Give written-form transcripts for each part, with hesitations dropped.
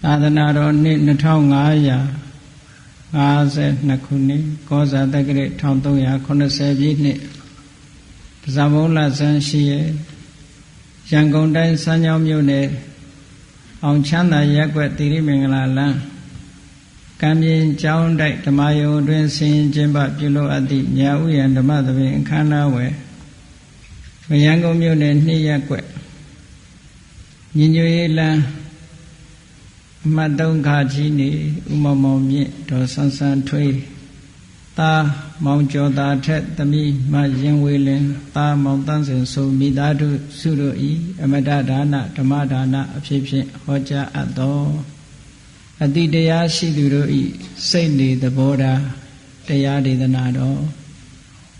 သာသနာတော်နှစ်2552ခုနှစ်ကောဇာတက္ကရာ1380ပြည့်နှစ်ပဇာမုံလဆန်းရှိရဲ့ရန်ကုန်တိုင်းစမ်းချောင်းမြို့နယ်အောင်ချမ်းသာရပ်ကွက်သီရိမင်္ဂလာလမ်းကံပြင်ကျောင်းတိုက်ဓမ္မယုံတွင်ဆင်ကျင်းပပြုလုပ်အပ်သည့်ညာဥယျာဉ်ဓမ္မသဘင်အခမ်းအနားဝယ်ရန်ကုန်မြို့နယ်2ရပ်ကွက်ညီညွတ်ရေးလမ်းအမှတ်3ခါကြီးနေဥမောင်မောင်မြင့်ဒေါ်ဆန်းဆန်းထွေးသားမောင်ကျော်သာထက်သမီးမရင်ဝေလင်သားမောင်တန်းစင်ဆိုမိသားစုတို့ဤအမတဒါနဓမ္မဒါနအဖြစ်ဖြင့်ဟောကြားအပ်သောအတိတရားရှိသူတို့ဤစိတ်နေသဘောထားတရားဒေသနာတော်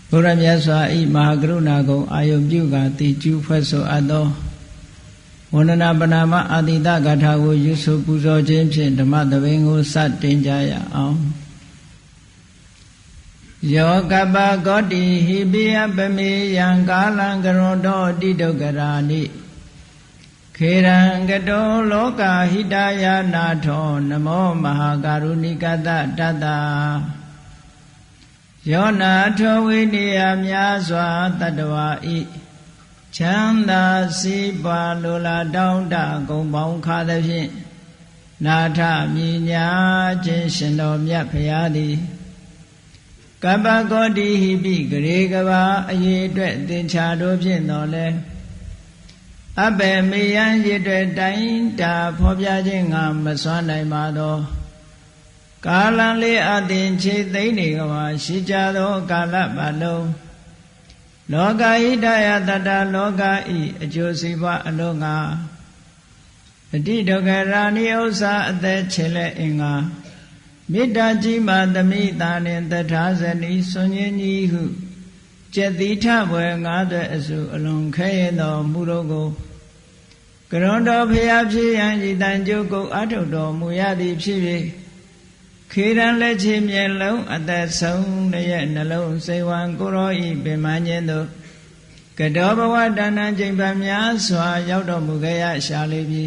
ဘုရားမြတ်စွာဤမဟာကရုဏာကုံအာယုပြုကာတိကျူးဖွဲ့ဆိုအပ်သောဝန္ဒနာပနာမအာတိတဂါထာကိုရွတ်ဆိုပူဇော်ခြင်းဖြင့်ဓမ္မသဘင်ကိုစတင်ကြရအောင်ယောကပဂောတိဟိပိယပမေယံကာလံကရွန်တောတိဒုက္ခရာနိခေရံကတောလောကဟိတယာနာထောနမောမဟာကာရုဏိကတတတ္တယောနာထောဝိနိယများစွာတတ္တဝါဤချမ်းသာစီးပွားလိုလားတောင်းတဂုံပေါင်းခါသဖြင့်နာထမြညာခြင်းရှင်တော်မြတ်ဖရာသည်ကပ္ပဂောတိဟိပိဂရေကဘာအရေးအတွက်သင်္ချာတို့ဖြင့်တော်လဲအဘယ်မေယံရည်အတွက်တိုင်းတာဖော်ပြခြင်းငါမစွမ်းနိုင်ပါသောကာလံလေးအသင်ခြေသိမ့်နေကဘာရှိကြသောကာလပတ်လုံးလောကဟိတယတတလောကဤအကျိုးစီးပွားအလုံးငါအတိဒုက္ခရာနိဥစ္စာအသက်ချေလက်အင်္ဂါမေတ္တာကြီးမှသမိတာနှင့်တထာဇနီဆွန်ញင်းကြီးဟုကျက်တိထဘွယ်ငါးသွဲအစုအလွန်ခဲရင်တော်မူတော်ကိုကရွန်တော်ဖျားဖြစ်ရန်ဤတန်ကြုတ်ကိုအထုတ်တော်မူရသည်ဖြစ်၍ခေရန်လက်ချေမျက်လုံးအသက်ဆုံးရဲ့နှလုံးစိတ်ဝံကိုရောဤပင်မညင်းတို့ကတောဘဝတဏ္ဍချိန်ပများစွာရောက်တော်မူခဲ့ရရှာလေပြီ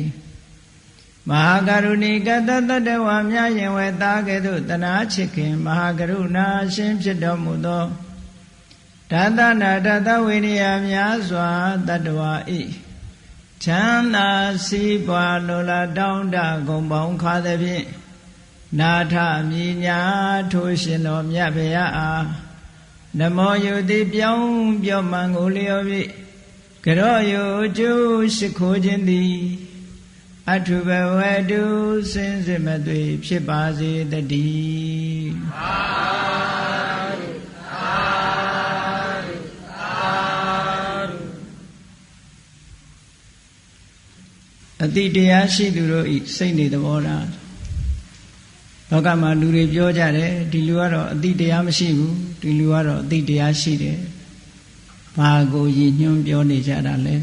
မဟာကရုဏီကတတတ္တဝါများရင်ဝဲသားကဲ့သို့တနာချစ်ခင်မဟာကရုဏာရှင်ဖြစ်တော်မူသောဒါသနာဒါသဝိနည်းများစွာတတ္တဝါဤချမ်းသာစီးပွားလိုလားတောင်းတဂုံပေါင်းခါသဖြင့်နာထမြညာထိုရှင်တော်မြတ်ဗျာအားနမောယုတိပြောင်းပြောမှန်ကိုလျော်၍ကရောယုကျိုးရှိခိုးခြင်းသည်အထုဘဝတုစင်စစ်မသွေဖြစ်ပါစေတည်းသာဓုသာဓုသာဓုအတိတရားရှိသူတို့ဤစိတ်နေသဘောထားလောကမှာလူတွေပြောကြတယ်ဒီလူကတော့အတိတရားမရှိဘူးဒီလူကတော့အတိတရားရှိတယ်ဘာကိုရည်ညွှန်းပြောနေကြတာလဲ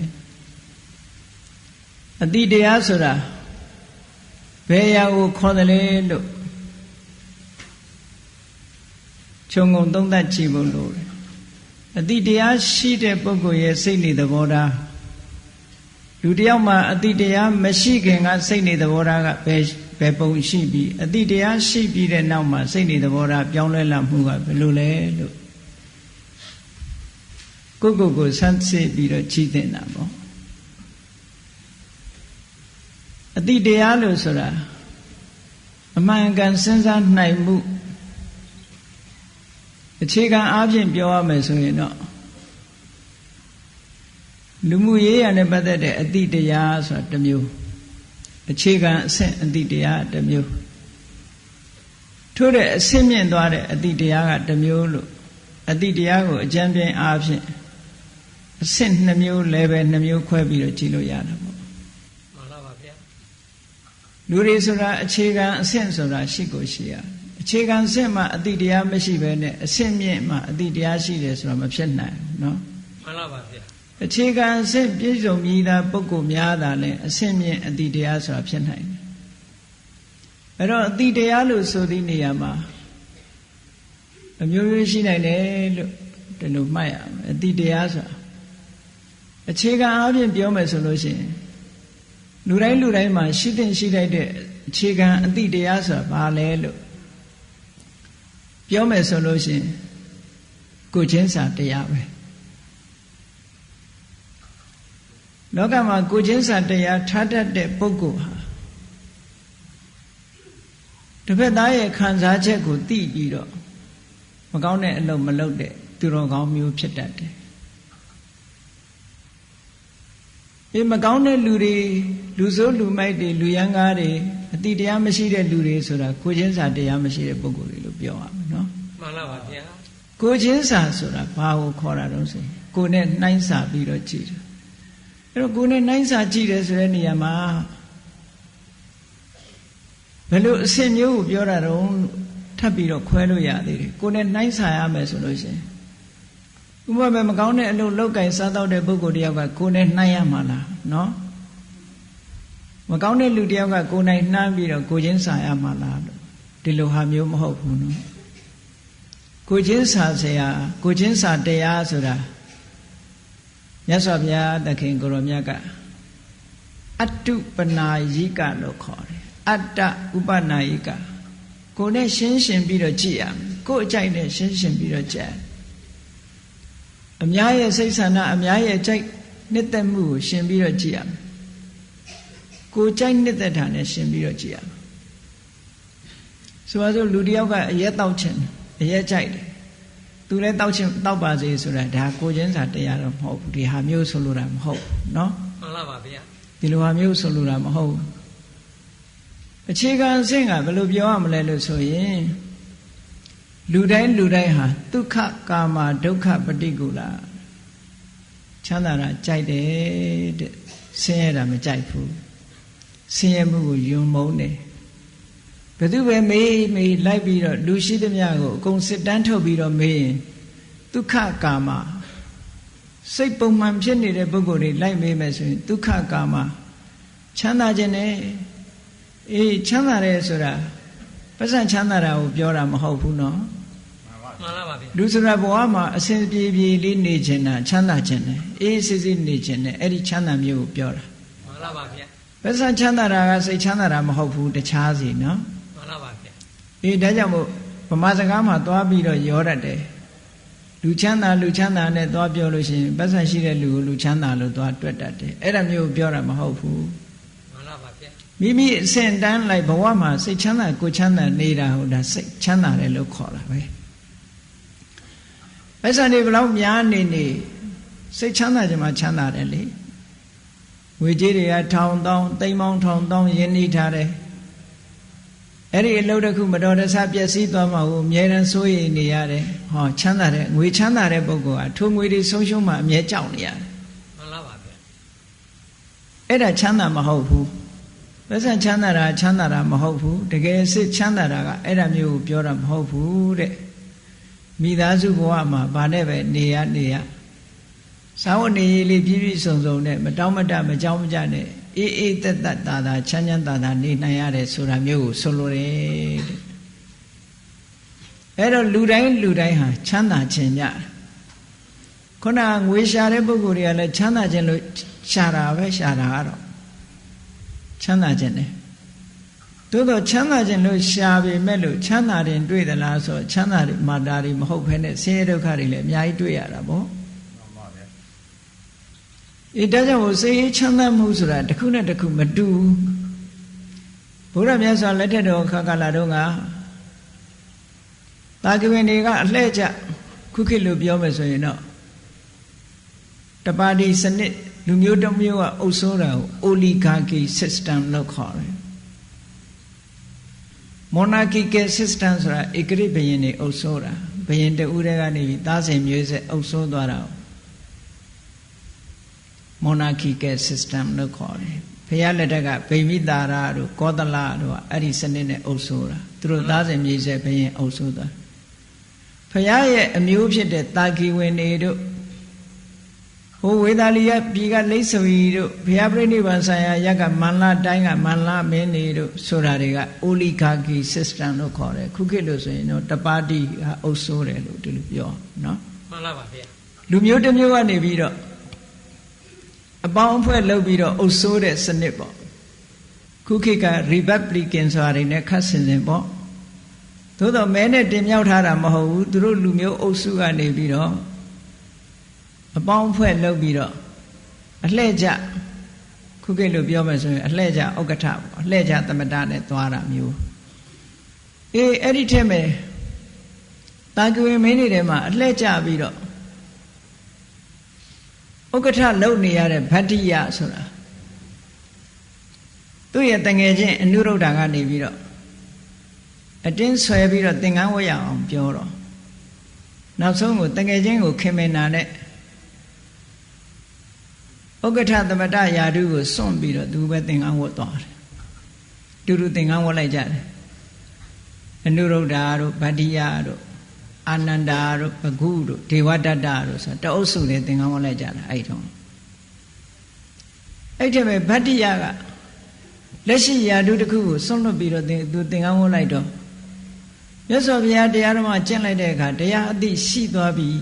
အတိတရားဆိုတာဘယ်ရာကိုခေါ်တယ်လဲလို့ခြုံငုံသုံးသပ်ကြည့်ဖို့လိုတယ်အတိတရားရှိတဲ့ပုဂ္ဂိုလ်ရဲ့စိတ်နေသဘောထားလူတယောက်မှာအတိတရားမရှိခင်ကစိတ်နေသဘောထားကဘယ်ပုံရှိပြီးအတိတရားရှိပြီးတဲ့နောက်မှာစိတ်နေသဘောထားပြောင်းလဲလာမှုကဘယ်လိုလဲလို့ကိုဆန်းစစ်ပြီးတော့ကြည့်တင်တာပေါ့အတိတရားလို့ဆိုတာအမှန်ကန်စဉ်းစားနိုင်မှုအခြေခံအားဖြင့်ပြောရမယ်ဆိုရင်တော့လူမှုရေးရနဲ့ပတ်သက်တဲ့အတိတရားဆိုတာတစ်မျိုးအခြေခံအဆင့်အတိတရားတစ်မျိုးထို့တဲ့အဆင့်မြင့်သွားတဲ့အတိတရားကတစ်မျိုးလို့အတိတရားကိုအကျဉ်းပြင်းအားဖြင့်အဆင့်2မျိုး level 2မျိုးခွဲပြီးတော့ကြည့်လို့ရတာပေါ့မှန်ပါပါဗျာလူတွေဆိုတာအခြေခံအဆင့်ဆိုတာရှိကိုရှိရအခြေခံအဆင့်မှာအတိတရားမရှိဘဲနဲ့အဆင့်မြင့်မှာအတိတရားရှိတယ်ဆိုတာမဖြစ်နိုင်ဘူးเนาะမှန်ပါပါဗျာအခြေခံအဆင့်ပြည့်စုံပြီးသားပုဂ္ဂိုလ်များတာလဲအဆင့်မြင့်အတိတရားဆိုတာဖြစ်နိုင်တယ်အဲ့တော့အတိတရားလို့ဆိုသည့်နေရာမှာအမျိုးမျိုးရှိနိုင်တယ်လို့ဒီလိုမှတ်ရမယ်အတိတရားဆိုတာအခြေခံအားဖြင့်ပြောမယ်ဆိုလို့ရှိရင် လူတိုင်းမှာရှိတဲ့ရှိလိုက်တဲ့အခြေခံအတိတရားဆိုတာဘာလဲလို့ပြောမယ်ဆိုလို့ရှိရင်ကိုယ်ချင်းစာတရားပဲလောကမှာကိုယ်ချင်းစာတရားထားတတ်တဲ့ပုဂ္ဂိုလ်ဟာတစ်ဖက်သားရဲ့ခံစားချက်ကိုသိပြီးတော့မကောင်းတဲ့အလုပ်မလုပ်တဲ့သူတော်ကောင်းမျိုးဖြစ်တတ်တယ်မကောင်းတဲ့လူတွေလူဆိုးလူမိုက်တွေလူရန်ကားတွေအတိတရားမရှိတဲ့လူတွေဆိုတာကိုချင်းစာတရားမရှိတဲ့ပုဂ္ဂိုလ်တွေလို့ပြောရမယ်နော်မှန်လားပါဗျာကိုချင်းစာဆိုတာဘာကိုခေါ်တာတော့ဆိုကိုနဲ့နှိုင်းစာပြီးတော့ကြည့်တယ်အဲ့တော့ကိုနဲ့နှိုင်းစာကြည့်တယ်ဆိုတဲ့နေရာမှာဘယ်လိုအဆင့်မျိုးကိုပြောတာတော့ထပ်ပြီးတော့ခွဲလို့ရသေးတယ်ကိုနဲ့နှိုင်းစာရမယ်ဆိုလို့ရှိရင်ဥပမာမကောင်းတဲ့အလုပ်လောက်ကင်စားတော့တဲ့ပုဂ္ဂိုလ်တယောက်ကကိုယ်နဲ့နှိုင်းရမှာလားနော်မကောင်းတဲ့လူတယောက်ကကိုယ်နိုင်နှမ်းပြီးတော့ကိုချင်းစာရမှာလားလို့ဒီလိုဟာမျိုးမဟုတ်ဘူးနော်ကိုချင်းစာဆရာကိုချင်းစာတရားဆိုတာမြတ်စွာဘုရားသခင်ကိုရောမြတ်ကအတ္တုပနာယိကလို့ခေါ်တယ်အတ္တဥပနာယိကကိုယ်နဲ့ရှင်းပြီးတော့ကြည့်ရမယ်ကိုယ်အကြိုက်နဲ့ရှင်းပြီးတော့ကြည့်အများရဲ့စိတ်ဆန္ဒအများရဲ့ကြိုက်နှစ်သက်မှုကိုရှင်ပြီးတော့ကြည့်ရမယ်ကိုကြိုက်နှစ်သက်တာနဲ့ရှင်ပြီးတော့ကြည့်ရမယ်ဆိုပါစို့လူတယောက်ကအရက်တောက်ချင်အရက်ကြိုက်တယ်သူလည်းတောက်ချင်တောက်ပါစေဆိုတာဒါကိုချင်းစာတရားတော့မဟုတ်ဘူးဒီဟာမျိုးဆိုလိုတာမဟုတ်ဘူးเนาะမှန်လားပါဗျာဒီလိုဟာမျိုးဆိုလိုတာမဟုတ်ဘူးအခြေခံအဆင့်ကဘယ်လိုပြောရမလဲလို့ဆိုရင်လူတိုင်းဟာဒုက္ခကာမဒုက္ခပฏิကူလချမ်းသာတာကြိုက်တယ်တဲ့ဆင်းရဲတာမကြိုက်ဘူးဆင်းရဲမှုကိုယုံမုန်းတယ်ဘယ်သူပဲမေးလိုက်ပြီးတော့လူရှိသမျှကိုအကုန်စစ်တမ်းထုတ်ပြီးတော့မေးရင်ဒုက္ခကာမစိတ်ပုံမှန်ဖြစ်နေတဲ့ပုဂ္ဂိုလ်တွေလိုက်မေးမယ်ဆိုရင်ဒုက္ခကာမချမ်းသာခြင်းနဲ့ချမ်းသာတယ်ဆိုတာပတ်စံချမ်းသာတာကိုပြောတာမဟုတ်ဘူးနော်မှန်လားပါဗျာလူဆိုတာဘဝမှာအစဉ်ပြေလေးနေခြင်းတာချမ်းသာခြင်းနဲ့အေးစစ်စစ်နေခြင်းနဲ့အဲ့ဒီချမ်းသာမျိုးကိုပြောတာမှန်လားပါဗျာပတ်စံချမ်းသာတာကစိတ်ချမ်းသာတာမဟုတ်ဘူးတခြားစီနော်မှန်လားပါဗျာဒါကြောင့်မို့ဗမာစကားမှာသွားပြီးတော့ရောတတ်တယ်လူချမ်းသာနဲ့သွားပြောလို့ရှိရင်ပတ်စံရှိတဲ့လူကိုလူချမ်းသာလို့သွားတွက်တတ်တယ်အဲ့ဒါမျိုးကိုပြောတာမဟုတ်ဘူးမိမိအစဉ်တန်းလိုက်ဘဝမှာစိတ်ချမ်းသာကိုချမ်းသာနေတာဟုတ်ဒါစိတ်ချမ်းသာတယ်လို့ခေါ်တာပဲပစ္စံတွေဘလောက်များနေစိတ်ချမ်းသာကြမှာချမ်းသာတယ်လေငွေကြေးတွေကထောင်တောင်းသိန်းပေါင်းထောင်တောင်းရင်းနှီးထားတယ်အဲ့ဒီအလုပ်တစ်ခုမတော်တဆပျက်စီးသွားမှာကိုအမြဲတမ်းစိုးရိမ်နေရတယ်ဟောချမ်းသာတဲ့ငွေချမ်းသာတဲ့ပုဂ္ဂိုလ်ကထိုငွေတွေဆုံးရှုံးမှအမြဲကြောက်နေရတယ်မှန်လားပါဗျာအဲ့ဒါချမ်းသာမဟုတ်ဘူးပတ်စံချမ်းသာတာမဟုတ်ဘူးတကယ်စစ်ချမ်းသာတာကအဲ့ဒါမျိုးကိုပြောတာမဟုတ်ဘူးတဲ့မိသားစုဘဝမှာဗာနဲ့ပဲနေရစာဝတ်နေရေးလေးပြည့်စုံနဲ့မတောင်းမတမကြောက်မကြနဲ့အေးသက်သာချမ်းသာနေနိုင်ရတယ်ဆိုတာမျိုးကိုဆိုလိုတယ်တဲ့အဲ့တော့လူတိုင်းဟာချမ်းသာခြင်းကြခုနငွေရှာတဲ့ပုဂ္ဂိုလ်တွေကလည်းချမ်းသာခြင်းလို့ရှာတာကတော့ချမ်းသာခြင်းတယ်သို့တော့ချမ်းသာခြင်းလို့ရှာပေမဲ့လို့ချမ်းသာတယ်တွေ့သလားဆိုချမ်းသာတယ်မာတာတွေမဟုတ်ဘဲနဲ့ဆင်းရဲဒုက္ခတွေလည်းအများကြီးတွေ့ရတာပေါ့မှန်ပါဗျာဒါကြောင့်စိတ်ရေးချမ်းသာမှုဆိုတာတစ်ခုနဲ့တစ်ခုမတူဘုရားမြတ်စွာလက်ထက်တော်ခါကာလတုန်းကတာကဝင်တွေကအလှဲ့ကျခုခေတ်လို့ပြောမယ်ဆိုရင်တော့တပါတီစနစ်လူမျိုးတစ်မျိုးကအုပ်စိုးတာကို oligarchy system လို့ခေါ်တယ် monarchical system ဆိုတာဧကရာဇ်ဘုရင်တွေအုပ်စိုးတာဘုရင်တဦးတည်းကနေပြီးသားစဉ်မျိုးဆက်အုပ်စိုးသွားတာ monarchical system လို့ခေါ်တယ်ဘုရားလက်ထက်ကဗိမိတာရတို့ကောသလတို့အဲ့ဒီစနစ်နဲ့အုပ်စိုးတာသူတို့သားစဉ်မျိုးဆက်ဘုရင်အုပ်စိုးသွားဘုရားရဲ့အမျိုးဖြစ်တဲ့တာကီဝင်တွေတို့ဟိုဝေသာလီယပြည်ကလိတ်ဆွေတို့ဘုရားပြိဋိဘံဆိုင်ရာရက်ကမန္လာတိုင်းကမန္လာမင်းတွေတို့ဆိုတာတွေက oligarchy system လို့ခေါ်တယ်ခုခေတ်လို့ဆိုရင်တော့တပါတီအုပ်စိုးတယ်လို့ဒီလိုပြောနော်မှန်လားပါဗျာလူမျိုးတစ်မျိုးကနေပြီးတော့အပေါင်းအဖွဲ့လုပ်ပြီးတော့အုပ်စိုးတဲ့စနစ်ပေါ့ ခုခေတ်က Republican ဆိုတာတွေနဲ့ခတ်ဆင်ဆင်ပေါ့သို့တော့မဲနဲ့တင်မြောက်ထားတာမဟုတ်ဘူးသူတို့လူမျိုးအုပ်စုကနေပြီးတော့အပေါင်းအဖွဲ့လုပ်ပြီးတော့အလှည့်ကျခုခေတ်လို့ပြောမယ်ဆိုရင်အလှည့်ကျဥက္ကဋ္ဌပေါ့အလှည့်ကျသမတနဲ့သွားတာမျိုးအဲ့ဒီထဲမှာတာကွေမင်းတွေမှာအလှည့်ကျပြီးတော့ဥက္ကဋ္ဌလုပ်နေရတဲ့ဗတ္တိယဆိုတာသူ့ရဲ့တငယ်ချင်းအနုရုဒ္ဓကနေပြီးတော့အတင်းဆွဲပြီးတော့သင်္ကန်းဝတ်ရအောင်ပြောတော့နောက်ဆုံးကိုတငယ်ချင်းကိုခင်မင်နာနဲ့ဥက္ကဋ္ဌသမတယာတုကိုစွန့်ပြီးတော့သူပဲသင်္ကန်းဝတ်သွားတယ်တူတူသင်္ကန်းဝတ်လိုက်ကြတယ်အနုရုဒ္ဓတို့ဗတ္တိယတို့အာနန္ဒာတို့ဘဂုတို့ဒေဝတတ္တတို့ဆိုတအုပ်စုတွေသင်္ကန်းဝတ်လိုက်ကြတာအဲ့ထုံးအဲ့ဒီမဲ့ဗတ္တိယကလက်ရှိယာတုတစ်ခုကိုစွန့်လွတ်ပြီးတော့သူသင်္ကန်းဝတ်လိုက်တော့မြတ်စွာဘုရားတရားဓမ္မကျင့်လိုက်တဲ့အခါတရားအသိရှိသွားပြီး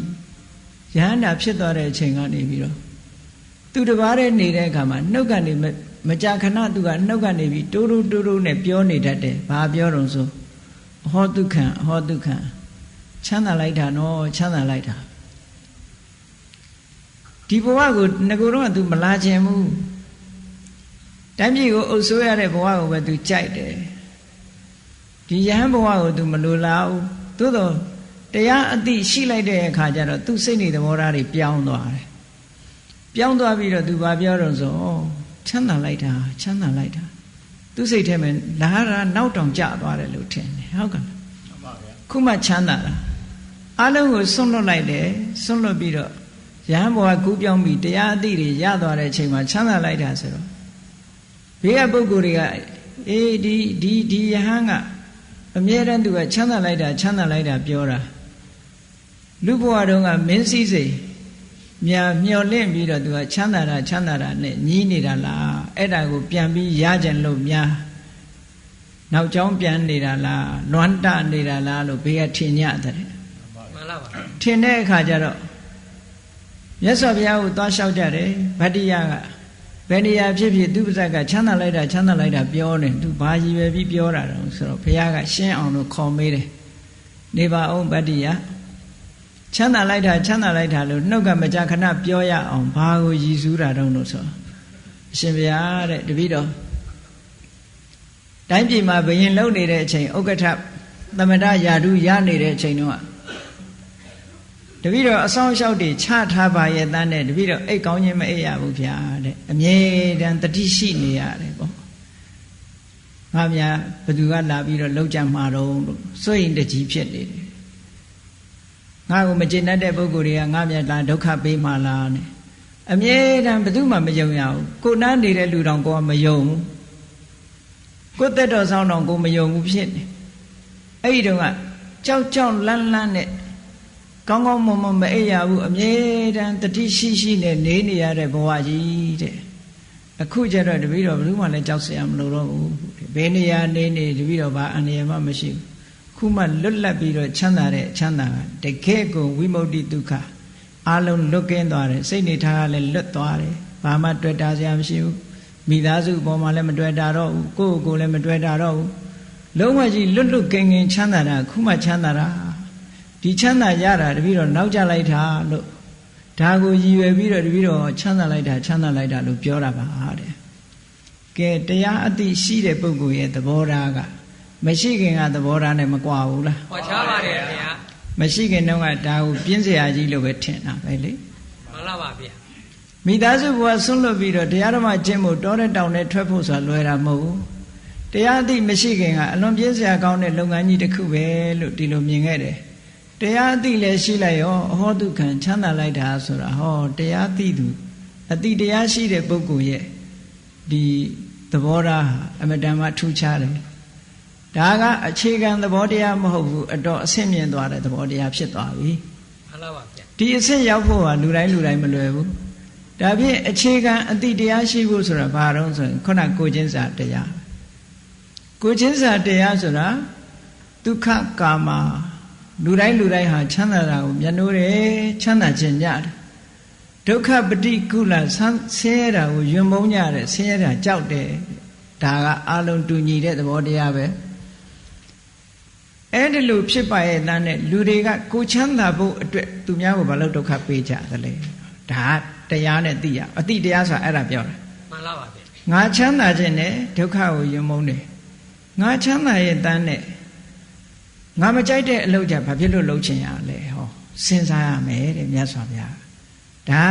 ယဟန္တာဖြစ်သွားတဲ့အချိန်ကနေပြီးတော့သူတစ်ပါးတည်းနေတဲ့အခါမှာနှုတ်ကနေမကြာခဏသူကနှုတ်ကနေပြီးတိုးတိုးနဲ့ပြောနေတတ်တယ်ဘာပြောတော့ဆိုအဟောဒုက္ခံအဟောဒုက္ခံချမ်းသာလိုက်တာနော်ချမ်းသာလိုက်တာဒီဘဝကိုငကိုတော့သူမလာခြင်းဘူးတိုင်းပြည်ကိုအုပ်စိုးရတဲ့ဘဝကိုပဲသူကြိုက်တယ်ဒီယဟန်ဘဝကိုသူမလိုလားဘူးသို့တော့တရားအသိရှိလိုက်တဲ့အခါကျတော့သူစိတ်နေသဘောထားတွေပြောင်းသွားတယ်ပြောင်းသွားပြီးတော့သူဘာပြောတော့ဆိုချမ်းသာလိုက်တာချမ်းသာလိုက်တာသူစိတ်ထဲမှာလာတာနောက်တောင်ကျသွားတယ်လို့ထင်တယ်ဟုတ်ကဲ့ခုမှချမ်းသာတာအလုံးကိုစွန့်လွတ်လိုက်တယ်စွန့်လွတ်ပြီးတော့ယဟန်ဘဝကူးပြောင်းပြီးတရားအသိတွေရသွားတဲ့အချိန်မှာချမ်းသာလိုက်တာဆိုတော့ဘေးကပုဂ္ဂိုလ်တွေကအေးဒီယဟန်ကအမြဲတမ်းသူကချမ်းသာလိုက်တာချမ်းသာလိုက်တာပြောတာလူဘဝတုန်းကမင်းစည်းစိမ်မျောလင့်ပြီးတော့သူကချမ်းသာတာနဲ့ညီးနေတာလားအဲ့ဒါကိုပြန်ပြီးရကြံလို့များနောက်ကျောင်းပြန်နေတာလားလွမ်းတနေတာလားလို့ဘေးကထင်ညတဲ့မှန်လားပါထင်တဲ့အခါကျတော့မြတ်စွာဘုရားကိုသွားလျှောက်ကြတယ်ဗတ္တိယကဘယ်နေရာဖြစ်ဖြစ်သူပါဇက်ကချမ်းသာလိုက်တာပြောနေသူဘာရည်ပဲပြီးပြောတာတော့ဆိုတော့ဘုရားကရှင်းအောင်လို့ခေါ်မေးတယ်နေပါအောင်ဗတ္တိယချမ်းသာလိုက်တာလို့နှုတ်ကမကြာခဏပြောရအောင်ဘာကိုရည်စူးတာတော့လို့ဆိုအရှင်ဘုရားတဲ့တပည့်တော်တိုင်းပြည်မှာဘယင်လုံနေတဲ့အချိန်ဥက္ကဋ္ဌသမတယာတုရနေတဲ့အချိန်တုန်းကတပည့်တော်အဆောင်အရှောက်တွေချထားပါရဲ့တန်းနဲ့တပည့်တော်အိတ်ကောင်းခြင်းမအိတ်ရဘူးဗျာတဲ့အမြဲတမ်းတတိရှိနေရတယ်ပေါ့ငါများဘသူကလာပြီးတော့လောက်ကြမှာတော့လို့စိုးရင်တကြီးဖြစ်နေတယ်ငါ့ကိုမကျေနပ်တဲ့ပုဂ္ဂိုလ်တွေကငါများလာဒုက္ခပေးမှလားနဲ့အမြဲတမ်းဘသူမှမယုံရဘူးကိုနားနေတဲ့လူတောင်ကိုကမယုံဘူးကိုသက်တော်ဆောင်တော်ကိုမယုံဘူးဖြစ်နေအဲ့ဒီတော့ကကြောက်လန့်နဲ့ကောင်းမွန်မအိပ်ရဘူးအမြဲတမ်းတတိရှိနဲ့နေရတဲ့ဘဝကြီးတဲ့အခုကျတော့တပည့်တော်ဘယ်သူမှလည်းကြောက်စရာမလိုတော့ဘူးဘယ်နေရာနေတပည့်တော်ဘာအန္တရာယ်မှမရှိဘူးခုမှလွတ်လပ်ပြီးတော့ချမ်းသာတဲ့ချမ်းသာကတကယ်ကိုဝိမု ക്തി ဒုက္ခအလုံးလွတ်ကင်းသွားတယ်စိတ်နေထားကလည်းလွတ်သွားတယ်ဘာမှတွေ့တာစရာမရှိဘူးမိသားစုပေါ်မှာလည်းမတွေ့တာတော့ဘူးကိုယ့်ကိုယ်လည်းမတွေ့တာတော့ဘူးလုံးဝကြီးလွတ်ကင်းချမ်းသာတာခုမှချမ်းသာတာဒီချမ်းသာရတာတပည့်တော်နောက်ကျလိုက်တာလို့ဒါကိုရည်ရွယ်ပြီးတော့တပည့်တော်ချမ်းသာလိုက်တာလို့ပြောတာပါတဲ့ကဲတရားအသိရှိတဲ့ပုဂ္ဂိုလ်ရဲ့သဘောထားကမရှိခင်ကသဘောထားနဲ့မကွာဘူးလားကွာခြားပါတယ်ခင်ဗျာမရှိခင်တုန်းကဒါကိုပြင်းစရာကြီးလို့ပဲထင်တာပဲလေမှန်လားပါဗျာမိသားစုဘဝဆွန့်လွတ်ပြီးတော့တရားဓမ္မကျင့်ဖို့တောတဲ့တောင်နဲ့ထွက်ဖို့ဆိုတာလွယ်တာမဟုတ်ဘူးတရားအသိမရှိခင်ကအလွန်ပြင်းစရာကောင်းတဲ့လုပ်ငန်းကြီးတစ်ခုပဲလို့ဒီလိုမြင်ခဲ့တယ်တရားအသိလည်းရှိလိုက်ရောအဟောဒုက္ခံချမ်းသာလိုက်တာဆိုတာဟောတရားသိသူအသိတရားရှိတဲ့ပုဂ္ဂိုလ်ရဲ့ဒီသဘောထားအမတန်မှထူးခြားတယ်ဒါကအခြေခံသဘောတရားမဟုတ်ဘူးအတော့အဆင့်မြင့်သွားတဲ့သဘောတရားဖြစ်သွားပြီမှန်လားပါဗျာဒီအဆင့်ရောက်ဖို့ကလူတိုင်းမလွယ်ဘူးဒါဖြင့်အခြေခံအသိတရားရှိဖို့ဆိုတာဘာတော့ဆိုရင်ခုနကိုချင်းစာတရားဆိုတာဒုက္ခကာမလူတိုင်းဟာချမ်းသာတာကိုမျက်နှိုးတယ်ချမ်းသာခြင်းကြတယ်ဒုက္ခပฏิကုလဆင်းရဲတာကိုယွံမုန်းကြတယ်ဆင်းရဲတာကြောက်တယ် ဒါကအလုံးတူညီတဲ့သဘောတရားပဲအဲ့ဒီလိုဖြစ်ပါရဲ့တန်းနဲ့လူတွေကကိုချမ်းသာဖို့အတွက်သူများကိုဘာလို့ဒုက္ခပေးကြသလဲဒါတရားနဲ့သိရအတိတရားဆိုတာအဲ့ဒါပြောတာမှန်လားပါဗျာငါချမ်းသာခြင်းနဲ့ဒုက္ခကိုယုံမုန်းတယ်ငါချမ်းသာရဲ့တန်းနဲ့ငါမကြိုက်တဲ့အလုပ်ကြဘာဖြစ်လို့လုပ်ချင်ရလဲဟောစဉ်းစားရမယ်တဲ့မြတ်စွာဘုရားဒါ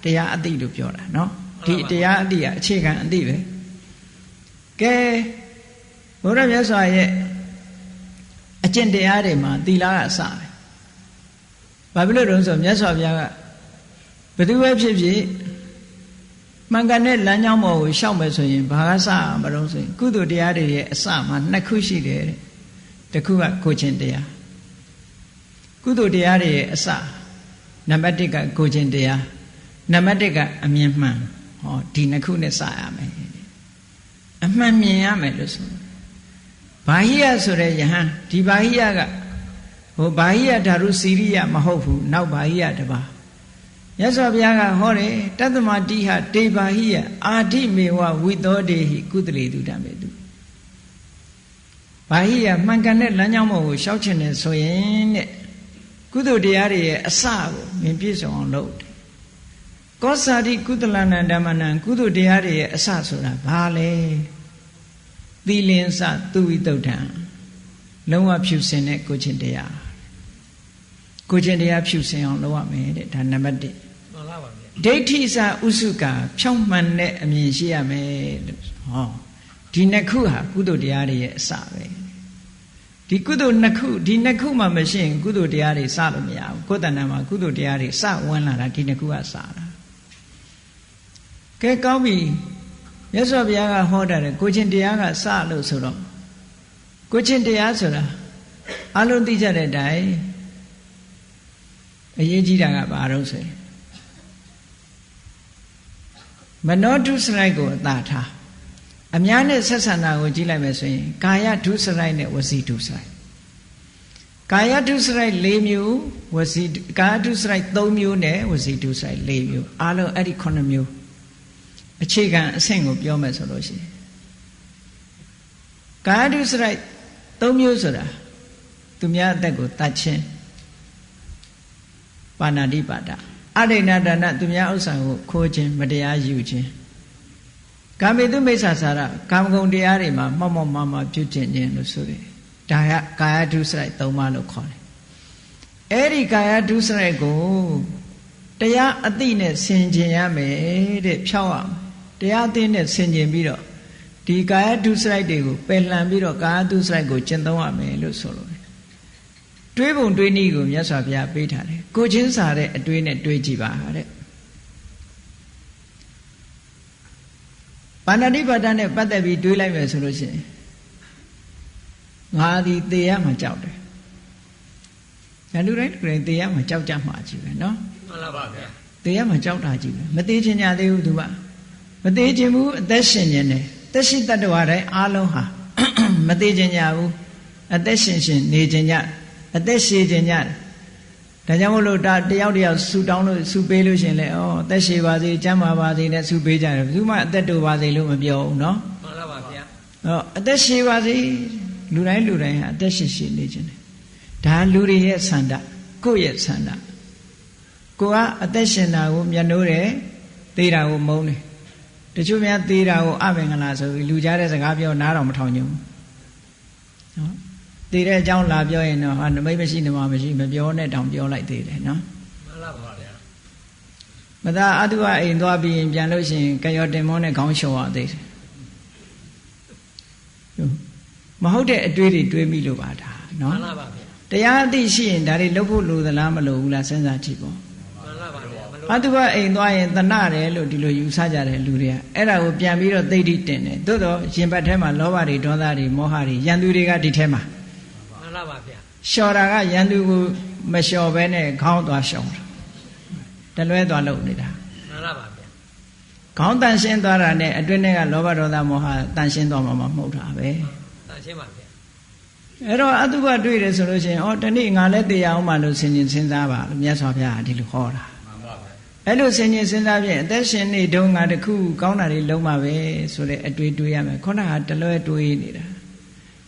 တရားအတိလို့ပြောတာเนาะဒီတရားအတိကအခြေခံအတိပဲကဲဘုရားမြတ်စွာရဲ့အကျင့်တရားတွေမှာသီလကအစပဲဘာဖြစ်လို့တုံးဆိုမြတ်စွာဘုရားကဘယ်သူပဲဖြစ်ဖြစ်မှန်ကန်တဲ့လမ်းကြောင်းပေါ်ကိုရှောက်မယ်ဆိုရင်ဘာကစမလို့ဆိုရင်ကုသိုလ်တရားတွေရဲ့အစမှာနှစ်ခုရှိတယ်တဲ့တစ်ခုကကိုခြင်းတရားကုသိုလ်တရားတွေရဲ့အစနံပါတ်1ကကိုခြင်းတရားနံပါတ်1ကအမြင်မှန်ဟောဒီနှစ်ခုနဲ့စရမယ်အမှန်မြင်ရမယ်လို့ဆိုဘာဟိယဆိုတဲ့ယဟန်ဒီဘာဟိယကဟိုဘာဟိယဓာရုစီရိယမဟုတ်ဘူးနောက်ဘာဟိယတပါမြတ်စွာဘုရားကဟောတယ်တတ္တမတိဟတေဘာဟိယအာဓိမေဝဝိသောတေဟိကုသလေတုတံမေတုဘာဟိယမှန်ကန်တဲ့လမ်းကြောင်းပေါ်ကိုရှောက်ချင်တယ်ဆိုရင်တဲ့ကုသိုလ်တရားတွေရဲ့အစကိုမြင်ပြည့်စုံအောင်လုပ်တယ်ကောစာတိကုသလနံဓမ္မနံကုသိုလ်တရားတွေရဲ့အစဆိုတာဘာလဲသီလင်္စသူဝိတုဒ္ဓံလုံးဝဖြူစင်တဲ့ကိုခြင်းတရားကိုခြင်းတရားဖြူစင်အောင်လုပ်ရမယ်တဲ့ဒါနံပါတ်1မှန်လားပါဗျာဒိဋ္ဌိစဥစုကာဖြောင့်မှန်တဲ့အမြင်ရှိရမယ်လို့ဟောဒီနှစ်ခုဟာကုသိုလ်တရားတွေရဲ့အစပဲဒီကုသိုလ်နှစ်ခုဒီနှစ်ခုမှမရှိရင်ကုသိုလ်တရားတွေစလို့မရဘူးကိုယ်တဏ္ဍာမှာကုသိုလ်တရားတွေစဝင်လာတာဒီနှစ်ခုကစတာကဲကောင်းပြီမြတ်စွာဘုရားကဟောတာလေကိုချင်းတရားကစလို့ဆိုတော့ကိုချင်းတရားဆိုတာအလုံးသိကြတဲ့အတိုင်းအရေးကြီးတာကဘာလို့ဆိုရင်မနောဒုစရိုက်ကိုအသာထားအများနဲ့ဆက်ဆံတာကိုကြည့်လိုက်မယ်ဆိုရင်ကာယဒုစရိုက်နဲ့ဝစီဒုစရိုက်ကာယဒုစရိုက်4မျိုးဝစီကာယဒုစရိုက်3မျိုးနဲ့ဝစီဒုစရိုက်4မျိုးအားလုံးအဲ့ဒီ9မျိုးအခြေခံအဆင့်ကိုပြောမယ်ဆိုလို့ရှိရင်ကာယဒုစရိုက်3မျိုးဆိုတာသူများအသက်ကိုတတ်ခြင်းပါဏာတိပါဒအဒိဏဒါနသူများဥစ္စာကိုခိုးခြင်းမတရားယူခြင်းကာမေတုမိစ္ဆာစာရကာမဂုဏ်တရားတွေမှာမှောက်မှောက်မှားမှားပြုကျင့်ခြင်းလို့ဆိုတယ်ဒါကကာယဒုစရိုက်3ပါးလို့ခေါ်တယ်အဲ့ဒီကာယဒုစရိုက်ကိုတရားအသိနဲ့ဆင်ခြင်ရမယ်တဲ့ဖြောက်ရမယ်တရားအသိနဲ့ဆင်ခြင်ပြီးတော့ဒီကာယဒုစရိုက်တွေကိုပယ်လှန်ပြီးတော့ကာယဒုစရိုက်ကိုကျင့်သုံးရမယ်လို့ဆိုလို့တွေးပုံတွေးနည်းကိုမြတ်စွာဘုရားပေးထားတယ်ကိုချင်းစာတဲ့အတွေးနဲ့တွေးကြည့်ပါတဲ့ပါဏာတိပါဒနဲ့ပတ်သက်ပြီးတွေးလိုက်မယ်ဆိုလို့ရှိရင်ငါဒီသေရမှာကြောက်တယ်။လူတိုင်းသေရမှာကြောက်ကြမှာကြီးပဲနော်။မှန်လားပါဗျာ။သေရမှာကြောက်တာကြီးပဲမသေးချင်ကြသေးဘူးသူကမသေးချင်ဘူးအသက်ရှင်နေတယ်။သက်ရှိတ attva တိုင်းအားလုံးဟာမသေးချင်ကြဘူးအသက်ရှင်နေချင်ကြအသက်ရှည်ချင်ကြတယ်။ဒါကြောင့်မို့လို့တယောက်တယောက်ဆူတောင်းလို့ဆူပေးလို့ရှင်လေဩအသက်ရှည်ပါစေကျန်းမာပါစေနဲ့ဆူပေးကြတယ်ဘယ်သူမှအသက်တိုပါစေလို့မပြောဘူးနော်မှန်လားပါဗျာအသက်ရှည်ပါစေလူတိုင်းဟာအသက်ရှည်နေခြင်းတယ်ဒါလူတွေရဲ့ဆန္ဒကိုယ့်ရဲ့ဆန္ဒကိုကအသက်ရှင်တာကိုမျက်နှိုးတယ်သေတာကိုမုန်းတယ်တချို့များသေတာကိုအမင်္ဂလာဆိုပြီးလူကြားတဲ့စကားပြောနားတော်မထောင်ကြဘူးနော်သေတဲ့အကြောင်းလာပြောရင်တော့ဟာနမိတ်မရှိနမမရှိမပြောနဲ့တောင်ပြောလိုက်သေးတယ်နော်မှန်လားပါဗျာမသာအတုအိမ်သွားပြီးရင်ပြန်လို့ရှိရင်ကရောတင်မောနဲ့ခေါင်းလျှော်ရသေးတယ်မဟုတ်တဲ့အတွေးတွေတွေးမိလို့ပါဒါနော်မှန်လားပါဗျာတရားအသိရှိရင်ဒါတွေလုပ်ဖို့လိုသလားမလိုဘူးလားစဉ်းစားကြည့်ပေါ့မှန်လားပါဗျာအတုအိမ်သွားရင်တဏှတယ်လို့ဒီလိုယူဆကြတယ်လူတွေကအဲ့ဒါကိုပြန်ပြီးတော့သိတိတင်တယ်သို့တော့ရင်ဘတ်ထဲမှာလောဘတွေဒေါသတွေမောဟတွေရန်သူတွေကဒီထဲမှာမှန်လားပါဗျာလျှော်တာကရန်သူကိုမလျှော်ဘဲနဲ့ခေါင်းသွားလျှော်တာတလွဲသွားလုပ်နေတာမှန်လားပါဗျာခေါင်းတန်ရှင်းသွားတာနဲ့အတွင်းထဲကလောဘဒေါသမောဟတန်ရှင်းသွားမှာမဟုတ်တာပဲတန်ရှင်းပါဗျာအဲ့တော့အတုပတွေ့တယ်ဆိုလို့ရှိရင်ဩတနေ့ငါလည်းတရားအောင်မှလို့စဉ်းစားပါလို့မြတ်စွာဘုရားဒီလိုဟောတာမှန်ပါဗျာ အဲ့လိုစဉ်းကျင်စဉ်းစားဖြင့်အသက်ရှင်နေတုန်းကတခုကောင်းတာတွေလုံးမှာပဲဆိုတဲ့အတွေ့တွေးရမယ်ခုနကတလွဲတွေးနေတာ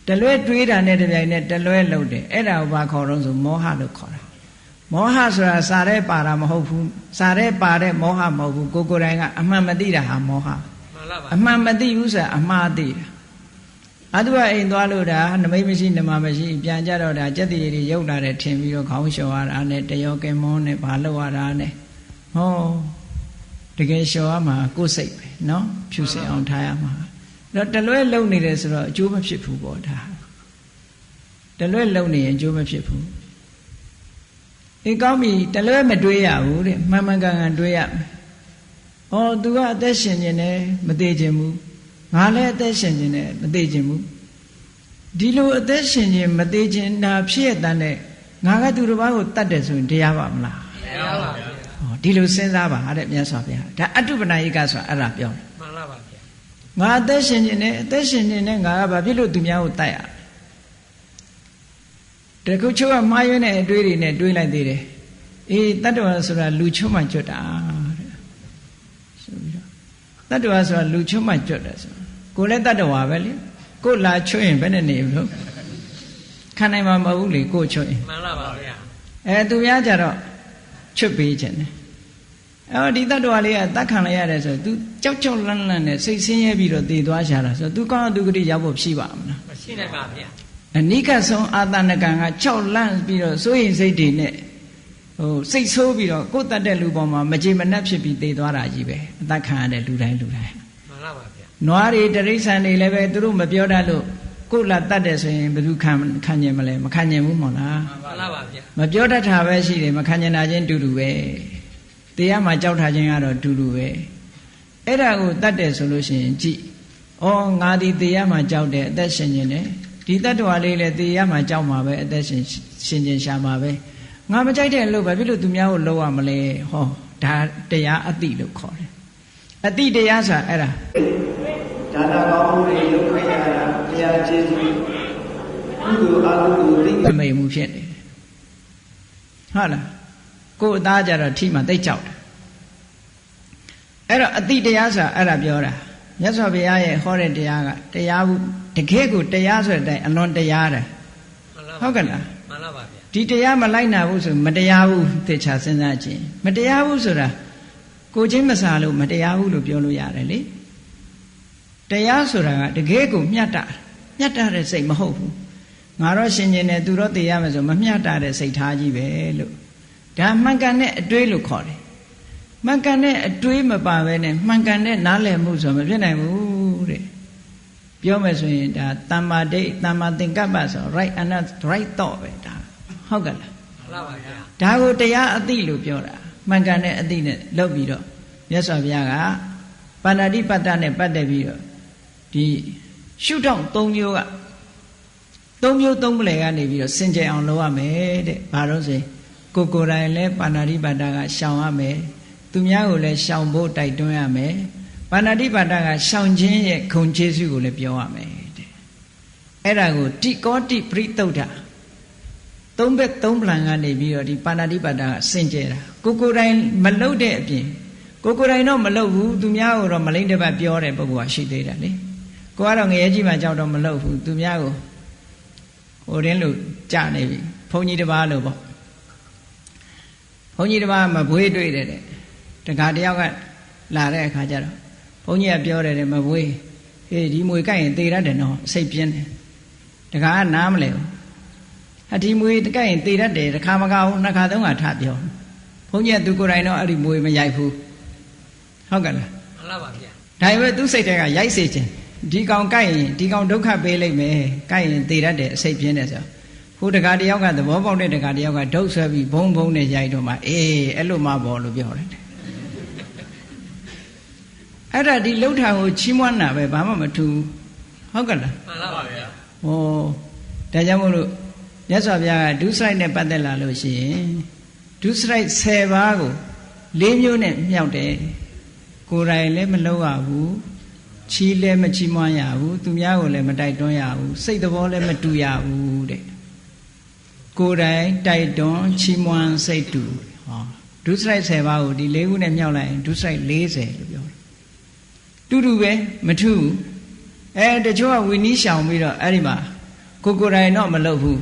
တလွဲတွေးတာနဲ့တပြိုင်နက်တလွဲလုပ်တယ်အဲ့ဒါကိုဘာခေါ်တော့ဆိုမောဟလို့ခေါ်တာမောဟဆိုတာစာရဲပါတာမဟုတ်ဘူးစာရဲပါတဲ့မောဟမဟုတ်ဘူးကိုယ်တိုင်ကအမှန်မသိတာဟာမောဟအမှန်မသိဘူးဆိုတာအမှားသိတာအတူအိမ်သွားလို့ဒါနမိတ်မရှိနမမရှိပြန်ကြတော့ဒါစက်တည်တွေရုပ်လာတယ်ထင်ပြီးတော့ခေါင်းလျှော်ရတာနဲ့တယောကင်မွန်းနဲ့ဘာလို့ရတာနဲ့ဟောတကယ်လျှော်ရမှာကိုယ်စိတ်ပဲနော်ဖြူစင်အောင်ထားရမှာတော့တလွဲလုံနေတယ်ဆိုတော့အကျိုးမဖြစ်ဘူးပေါ့ဒါတလွဲလုံနေရင်အကျိုးမဖြစ်ဘူးအေးကောင်းပြီတလွဲမတွေးရဘူးတဲ့မှန်မှန်ကန်ကန်တွေးရမယ်ဩ तू ကအသက်ရှင်နေတယ်မသေးခြင်းဘူးငါလည်းအသက်ရှင်နေတယ်မသေးခြင်းဘူးဒီလိုအသက်ရှင်ခြင်းမသေးခြင်းနာဖြစ်ရတဲ့ငါကသူတစ်ပါးကိုတတ်တယ်ဆိုရင်တရားပါမလားတရားပါဗျာဟောဒီလိုစဉ်းစားပါတဲ့မြတ်စွာဘုရားဒါအတုပနာယိကဆိုတာအဲ့ဒါပြောတယ်မှန်လားပါဗျာငါအသက်ရှင်နေတယ်အသက်ရှင်နေငါကဘာဖြစ်လို့သူများကိုတတ်ရတခုချို့ကမှားယွင်းတဲ့အတွေးတွေနဲ့တွေးလိုက်သေးတယ်အေးတတ္တဝါဆိုတာလူချုံမှကြွတာတဲ့ဆိုပြီးတော့တတ္တဝါဆိုတာလူချုံမှကြွတယ်ဆိုကိုယ်လည်းတတ္တဝါပဲလေကိုယ်လာချွတ်ရင်ဘယ်နဲ့နေလို့ခံနိုင်မှာမဟုတ်ဘူးလေကိုယ်ချွတ်ရင်မှန်လားပါဗျာသူများကြတော့ချွတ်ပေးခြင်းတယ်ဒီတတ္တဝါလေးကတတ်ခံလိုက်ရတယ်ဆိုသူကြောက်ကြောက်လန့်လန့်နဲ့စိတ်ဆင်းရဲပြီးတော့တည်သွားကြတာဆိုသူကောင်းသူကတိရောက်ဖို့ဖြစ်ပါမလားမရှိနိုင်ပါဗျာအနိကဆုံးအာသနကံကကြောက်လန့်ပြီးတော့စိုးရိမ်စိတ်တွေနဲ့စိတ်ဆိုးပြီးတော့ကိုယ်တတ်တဲ့လူပေါ်မှာမကြေမနက်ဖြစ်ပြီးတည်သွားတာကြီးပဲအသက်ခံရတဲ့လူတိုင်းမှန်လားပါဗျာနွားတွေတရိษံတွေလည်းပဲသူတို့မပြောတတ်လို့ကိုယ်လာတတ်တယ်ဆိုရင်ဘယ်သူခံကျင်မလဲမခံကျင်ဘူးမဟုတ်လားမှန်လားပါဗျာမပြောတတ်တာပဲရှိတယ်မခံကျင်တာချင်းတူတူပဲတရားမှာကြောက်ထားခြင်းကတော့တူတူပဲအဲ့ဒါကိုတတ်တယ်ဆိုလို့ရှိရင်ကြည့်ဩငါဒီတရားမှာကြောက်တယ်အသက်ရှင်နေတယ်ဒီတတ္တဝါလေးလည်းတရားမှာကြောက်မှာပဲအသက်ရှင်ခြင်းရှာမှာပဲငါမကြိုက်တဲ့အလုပ်ပဲဖြစ်လို့သူများကိုလုပ်ရမလဲဟောဒါတရားအတိလို့ခေါ်တယ်အတိတရားဆိုတာအဲ့ဒါဒါနကောင်းမှုတွေလုပ်ခွင့်ရတာတရားကျေးဇူးကုသိုလ်အကုသိုလ်သိမမိတ်မှုဖြစ်နေတယ်ဟုတ်လားကိုယ်အသားကြတော့ထိမှသိကြောက်တယ်အဲ့တော့အတိတရားဆိုတာအဲ့ဒါပြောတာမြတ်စွာဘုရားရဲ့ဟောတဲ့တရားကတရားဘူးတကယ်ကိုတရားဆိုတဲ့အတိုင်းအလွန်တရားတယ်ဟုတ်ကဲ့လားမှန်လားပါဗျာဒီတရားမလိုက်နာဘူးဆိုမတရားဘူးသေချာစဉ်းစားကြည့်မတရားဘူးဆိုတာကိုချင်းမစားလို့မတရားဘူးလို့ပြောလို့ရတယ်လေတရားဆိုတာကတကယ်ကိုမျှတတဲ့စိတ်မဟုတ်ဘူးငါတော့ရှင်ကျင်တယ်သူတော့သိရမယ်ဆိုမမျှတတဲ့စိတ်ထားကြီးပဲလို့ဒါမှန်ကန်တဲ့အတွေးလို့ခေါ်တယ်မှန်ကန်တဲ့အတွေးမပါဘဲနဲ့မှန်ကန်တဲ့နားလည်မှုဆိုမဖြစ်နိုင်ဘူးတဲ့ပြောမယ်ဆိုရင်ဒါတမ္မာဒိဋ္ဌတမ္မာသင်္ကပ္ပဆို right and right thought ပဲဒါဟုတ်ကဲ့လားမှန်ပါဗျာဒါကိုတရားအသိလို့ပြောတာမှန်ကန်တဲ့အသိနဲ့လုပ်ပြီးတော့မြတ်စွာဘုရားကပါဏာတိပတ္တနဲ့ပတ်သက်ပြီးတော့ဒီရှုထောင့်၃မျိုးက၃မျိုး၃ပလယ်ကနေပြီးတော့စင်ကြယ်အောင်လုပ်ရမယ်တဲ့ဘာလို့ဆိုရင်ကိုယ်တိုင်လည်းပါဏာတိပတ္တကရှောင်ရမယ်သူများကိုလည်းရှောင်ဖို့တိုက်တွန်းရမယ်ပါဏာတိပတ္တကရှောင်ခြင်းရဲ့ဂုဏ်ကျေးဇူးကိုလည်းပြောရမယ်တဲ့အဲ့ဒါကိုတိကောတိပရိသုဒ္ဓသုံးဘက်သုံးပလံကနေပြီးတော့ဒီပါဏာတိပတ္တကစင်ကြယ်တာကိုယ်တိုင်မလုပ်တဲ့အပြင်ကိုယ်တိုင်တော့မလုပ်ဘူးသူများကိုတော့မလိမ့်တပတ်ပြောတဲ့ပုဂ္ဂိုလ်ကရှိသေးတယ်လေကိုကတော့ငရဲကြီးမှကြောက်တော့မလုပ်ဘူးသူများကိုဟိုတင်းလို့ကြနေပြီဘုန်းကြီးတစ်ပါးလို့ပေါ့ဘုန်းကြီးတစ်ပါးမဘွေးတွေ့တယ်တဲ့တခါတယောက်ကလာတဲ့အခါကျတော့ဘုန်းကြီးကပြောတယ်မဘွေးဟေးဒီမွေကိုက်ရင်သေရတယ်နော်စိတ်ပြင်းတယ်တခါကနားမလဲဘူးအဒီမွေကိုက်ရင်သေရတယ်တခါမကဘူးနှစ်ခါသုံးခါထပြောဘုန်းကြီးကသူကိုယ်တိုင်တော့အဲ့ဒီမွေမရိုက်ဘူးဟုတ်ကဲ့လားမှန်လားပါဗျာဒါပေမဲ့သူစိတ်ထဲကရိုက်စေခြင်းဒီကောင်ကိုက်ရင်ဒီကောင်ဒုက္ခပေးလိုက်မယ်ကိုက်ရင်သေရတယ်အစိတ်ပြင်းတယ်ဆိုဟိုတခါတယောက်ကသဘောပေါက်တဲ့တခါတယောက်ကဒုတ်ဆွဲပြီးဘုံဘုံနဲ့ရိုက်တော့မှအေးအဲ့လိုမှပေါ့လို့ပြောတယ်အဲ့ဒါဒီလှုပ်ထာကိုချီးမွမ်းတာပဲဘာမှမထူးဟုတ်ကဲ့လားမှန်ပါဗျာဟောဒါကြောင့်မို့လို့မြတ်စွာဘုရားကဒုစရိုက်နဲ့ပတ်သက်လာလို့ရှိရင်ဒုစရိုက်10ပါးကို၄မျိုးနဲ့မြောက်တယ်ကိုယ်တိုင်လည်းမလုပ်ရဘူးချီးလည်းမချီးမွမ်းရဘူးသူများကိုလည်းမတိုက်တွန်းရဘူးစိတ်သဘောလည်းမတူရဘူးတဲ့ကိုယ်တိုင်တိုက်တွန်းချီးမွမ်းစိတ်တူဟော ဒုစရိုက်10ပါးကိုဒီ၄ခုနဲ့မြောက်လိုက်ရင်ဒုစရိုက်40လို့ပြောတယ်တူတူပဲမထူးတချို့ကဝီနီးရှောင်ပြီးတော့အဲ့ဒီမှာကိုယ်တိုင်တော့မလုပ်ဘူး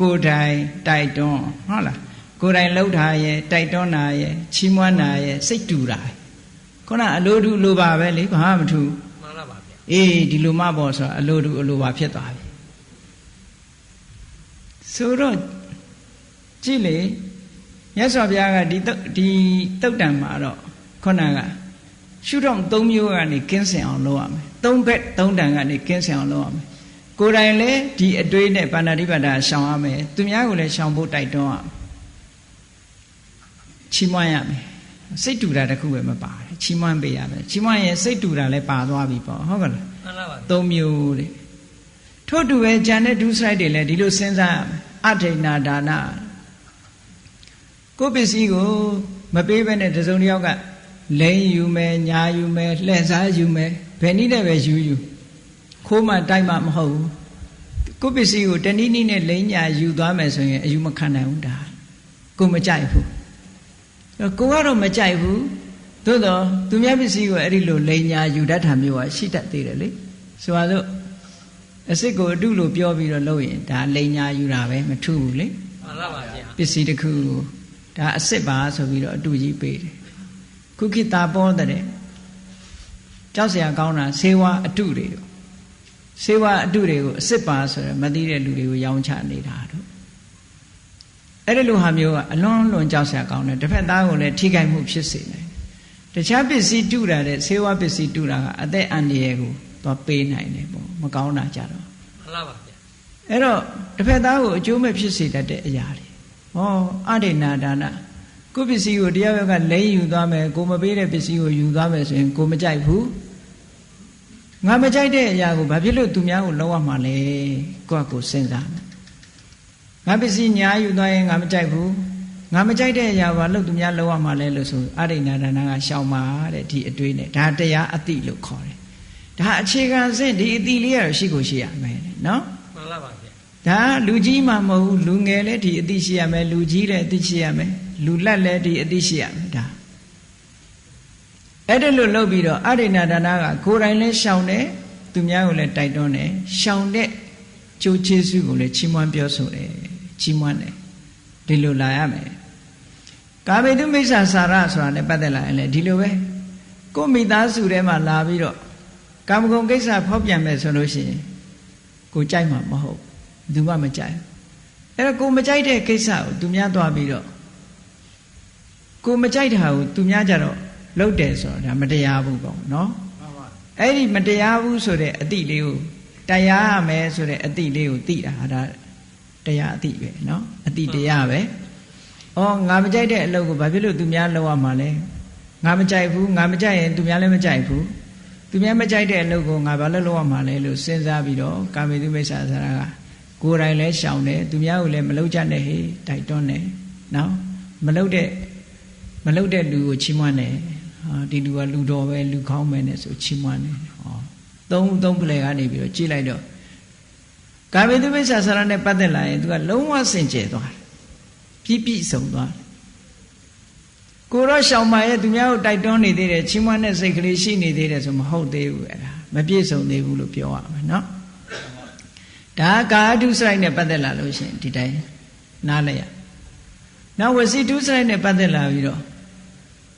ကိုယ်တိုင်တိုက်တွန်းဟုတ်လားကိုယ်တိုင်လှုပ်တာရဲ့တိုက်တွန်းတာရဲ့ချီးမွမ်းတာရဲ့စိတ်တူတာခုနအလိုတူလိုပါပဲလေဘာမှမထူးမှန်လားပါဗျာဒီလိုမှပေါ့ဆိုတာအလိုတူအလိုပါဖြစ်သွားပြီဆိုတော့ကြည့်လေမြတ်စွာဘုရားကဒီတုတ်တံမှာတော့ခုနကရှုထောင့်၃မျိုးကနေကင်းစင်အောင်လုပ်ရမယ်၃ဘက်၃တန်ကနေကင်းစင်အောင်လုပ်ရမယ်ကိုယ်တိုင်လည်းဒီအတွေးနဲ့ပါဏာတိပါဒရှောင်ရမယ်သူများကိုလည်းရှောင်ဖို့တိုက်တွန်းရမယ်ချီးမွမ်းရမယ်စိတ်တူတာတခုပဲမပါတယ်ချီးမွမ်းပေးရမယ်ချီးမွမ်းရင်စိတ်တူတာလည်းပါသွားပြီပေါ့ဟုတ်ကဲ့လားမှန်ပါပါ၃မျိုးတဲ့ထို့တူပဲဉာဏ်နဲ့ဒုစရိုက်တွေလည်းဒီလိုစဉ်းစားရမယ်အဋိဏဒါနကိုယ်ပစ္စည်းကိုမပေးဘဲနဲ့တစုံတစ်ယောက်ကလိန်ယူမယ်ညာယူမယ်လှည့်စားယူမယ်ဘယ်နည်းနဲ့ပဲယူခိုးမှတိုက်မှမဟုတ်ဘူးကိုယ်ပစ္စည်းကိုတနည်းနည်းနဲ့လိန်ညာယူသွားမယ်ဆိုရင်အယူမခံနိုင်ဘူးဒါကိုမကြိုက်ဘူးကိုကတော့မကြိုက်ဘူးသို့တော့သူများပစ္စည်းကိုအဲ့ဒီလိုလိန်ညာယူတတ်တာမျိုးကရှိတတ်သေးတယ်လေဆိုပါစို့အစ်စ်ကိုအတုလို့ပြောပြီးတော့လုပ်ရင်ဒါလိန်ညာယူတာပဲမထူးဘူးလေမှန်ပါပါဗျာပစ္စည်းတစ်ခုဒါအစ်စ်ပါဆိုပြီးတော့အတုကြီးပေးတယ်ခုခေတ်သားပေါ်တဲ့ကြောက်စရာကောင်းတာဆေးဝါးအတုတွေတို့ဆေးဝါးအတုတွေကိုအစ်စ်ပါဆိုရမသိတဲ့လူတွေကိုရောင်းချနေတာတို့အဲ့ဒီလိုဟာမျိုးကအလွန်လွန်ကြောက်စရာကောင်းတယ်တစ်ဖက်သားကိုလည်းထိခိုက်မှုဖြစ်စေတယ်တခြားပစ္စည်းတုတာတဲ့ဆေးဝါးပစ္စည်းတုတာကအသက်အန္တရာယ်ကိုသွားပေးနိုင်တယ်ပေါ့မကောင်းတာကြတော့မှန်ပါပါဗျာအဲ့တော့တစ်ဖက်သားကိုအကျိုးမဲ့ဖြစ်စေတတ်တဲ့အရာတွေဟောအဋိဏဒါနကိုပစ္စည်းကိုတရားကလိမ့်ယူသွားမယ်ကိုမပေးတဲ့ပစ္စည်းကိုယူသွားမယ်ဆိုရင်ကိုမကြိုက်ဘူးငါမကြိုက်တဲ့အရာကိုဘာဖြစ်လို့သူများကိုလောက်ရမှာလဲကိုယ့်ကိုစဉ်းစားငါပစ္စည်းညာယူသွားရင်ငါမကြိုက်ဘူးငါမကြိုက်တဲ့အရာဘာလို့သူများလောက်ရမှာလဲလို့ဆိုအဋိဏဒါနကရှောင်ပါတဲ့ဒီအတွေးနဲ့ဒါတရားအတိလို့ခေါ်တယ်ဒါအခြေခံစဉ်ဒီအတိလေးရရှိကိုရှိရမယ်နော်မှန်ပါပါဗျာဒါလူကြီးမှမဟုတ်ဘူးလူငယ်လည်းဒီအတိရှိရမယ်လူကြီးလည်းအတိရှိရမယ်လူလက်လည်းဒီအတိရှိရမယ်ဒါအဲ့ဒါလို့လုပ်ပြီးတော့အဋိဏဒါနကကိုယ်တိုင်လည်းရှောင်တယ်သူများကိုလည်းတိုက်တွန်းတယ်ရှောင်တဲ့ကျိုးကျေးဇူးကိုလည်းချီးမွမ်းပြောဆိုတယ်ချီးမွမ်းတယ်ဒီလိုလာရမယ်ကာမေတုမိစ္ဆာစာရဆိုတာနဲ့ပတ်သက်လာရင်လည်းဒီလိုပဲကိုမိသားစုထဲမှာလာပြီးတော့ကာမဂုဏ်ကိစ္စဖောက်ပြန်မယ်ဆိုလို့ရှိရင်ကိုကြိုက်မှာမဟုတ်ဘူးမှမကြိုက်အဲ့တော့ကိုမကြိုက်တဲ့ကိစ္စကိုသူများသွားပြီးတော့ကိုမကြိုက်တာကိုသူများကြတော့လုပ်တယ်ဆိုတော့ဒါမတရားဘူးပေါ့နော်အဲ့ဒီမတရားဘူးဆိုတဲ့အတိလေးကိုတရားရမယ်ဆိုတဲ့အတိလေးကိုသိတာဒါတရားအတိပဲနော်အတိတရားပဲဩငါမကြိုက်တဲ့အလုပ်ကိုဘာဖြစ်လို့သူများလုပ်ရမှာလဲငါမကြိုက်ဘူးငါမကြိုက်ရင်သူများလည်းမကြိုက်ဘူးသူများမကြိုက်တဲ့အလုပ်ကိုငါဘာလို့လုပ်ရမှာလဲလို့စဉ်းစားပြီးတော့ကာမေတုမိစ္ဆာစာရကကိုယ်တိုင်လည်းရှောင်တယ်သူများကိုလည်းမလုပ်ကြနဲ့ဟေးတိုက်တွန်းတယ်နော်မလုပ်တဲ့လူကိုချီးမွမ်းတယ်ဒီလူကလူတော်ပဲလူကောင်းပဲနဲ့ဆိုချီးမွမ်းတယ်ဟောသုံးဖလှယ်ကနေပြီးတော့ကြည့်လိုက်တော့ကာမေတုမိစ္ဆာစာရနဲ့ပတ်သက်လာရင်သူကလုံးဝစင်ကြယ်သွားတယ်ပြည့်စုံသွားတယ်ကိုတော့ရှောင်ပါရဲ့သူများကိုတိုက်တွန်းနေသေးတယ်ချီးမွမ်းတဲ့စိတ်ကလေးရှိနေသေးတယ်ဆိုမဟုတ်သေးဘူးအဲ့ဒါမပြည့်စုံသေးဘူးလို့ပြောရမယ်နော်ဒါကာယဒုစရိုက်နဲ့ပတ်သက်လာလို့ရှိရင်ဒီတိုင်းနားလိုက်ရနောက်ဝစီဒုစရိုက်နဲ့ပတ်သက်လာပြီးတော့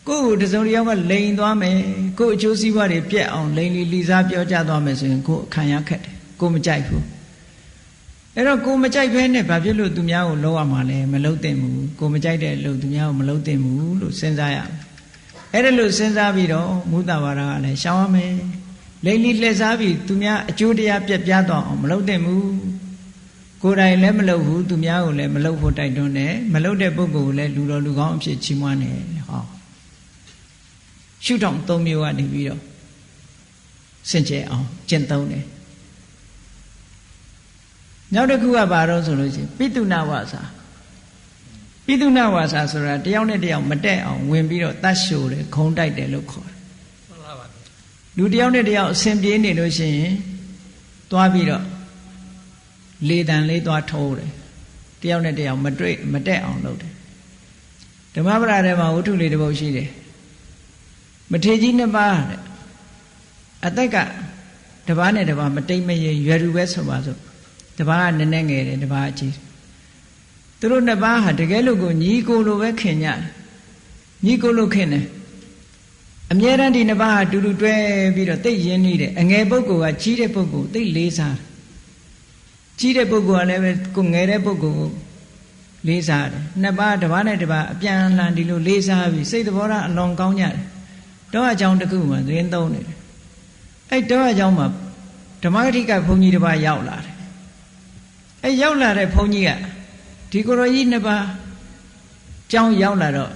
ကိုယ့်ကိုတစုံတစ်ယောက်ကလိန်သွားမယ်ကိုယ့်အကျိုးစီးပွားတွေပြက်အောင်လိန်လီစားပြောကြသွားမယ်ဆိုရင်ကိုယ်ခံရခက်တယ်ကိုမကြိုက်ဘူးအဲ့တော့ကိုမကြိုက်ဘဲနဲ့ဘာဖြစ်လို့သူများကိုလုပ်ရမှာလဲမလုပ်သင့်ဘူးကိုမကြိုက်တဲ့လို့သူများကိုမလုပ်သင့်ဘူးလို့စဉ်းစားရမယ်အဲ့ဒါလို့စဉ်းစားပြီးတော့မုသဝါဒကလည်းရှောင်ရမယ်လိန်လီလှည့်စားပြီးသူများအကျိုးတရားပြက်ပြားသွားအောင်မလုပ်သင့်ဘူးကိုယ်တိုင်လည်းမလုပ်ဘူးသူများကိုလည်းမလုပ်ဖို့တိုက်တွန်းတယ်မလုပ်တဲ့ပုဂ္ဂိုလ်ကိုလည်းလူတော်လူကောင်းအဖြစ်ချီးမွမ်းတယ်ဟောရှုထောင့်၃မျိုးကနေပြီးတော့စင်ကြယ်အောင်ကျင့်သုံးတယ်နောက်တစ်ခုကဘာတော့ဆိုလို့ရှိရင်ပိတုဏဝါစာဆိုတာတယောက်နဲ့တယောက်မတက်အောင်ဝင်ပြီးတော့တတ်ရှိုတယ်ခုံတိုက်တယ်လို့ခေါ်တယ်မှန်ပါပါလူတယောက်နဲ့တယောက်အစဉ်ပြေးနေလို့ရှိရင်သွားပြီးတော့လေတံလေးသွားထိုးတယ်တယောက်နဲ့တယောက်မတက်အောင်လုပ်တယ် ဓမ္မပဒထဲမှာဝတ္ထုလေးတစ်ပုဒ်ရှိတယ်မထေရကြီးနှစ်ပါးတဲ့အသက်ကတစ်ပါးနဲ့တစ်ပါးမတိမ်မရေရွယ်တူပဲဆိုပါစို့တစ်ပါးကနည်းနည်းငယ်တယ်တစ်ပါးအကြီးသူတို့နှစ်ပါးဟာတကယ်လို့ကိုညီကိုလိုပဲခင်ကြတယ်ညီကိုလိုခင်တယ်အမြဲတမ်းဒီနှစ်ပါးဟာတူတူတွဲပြီးတော့သိရင်းနေတယ်အငယ်ပုဂ္ဂိုလ်ကကြီးတဲ့ပုဂ္ဂိုလ်သိလေးစားကြီးတဲ့ပုဂ္ဂိုလ်ကလည်းပဲကိုငယ်တဲ့ပုဂ္ဂိုလ်ကိုလေးစားတယ်နှစ်ပါးတစ်ပါးနဲ့တစ်ပါးအပြန်အလှန်ဒီလိုလေးစားပြီးစိတ်သဘောထားအလွန်ကောင်းကြတယ်တောအကြောင်းတစ်ခုမှသတင်းသုံးနေတယ်အဲ့တောအကြောင်းမှာဓမ္မဂတိကဘုန်းကြီးတစ်ပါးရောက်လာတယ်အဲ့ရောက်လာတဲ့ဘုန်းကြီးကဒီကိုရောကြီးနှစ်ပါးကြောင်းရောက်လာတော့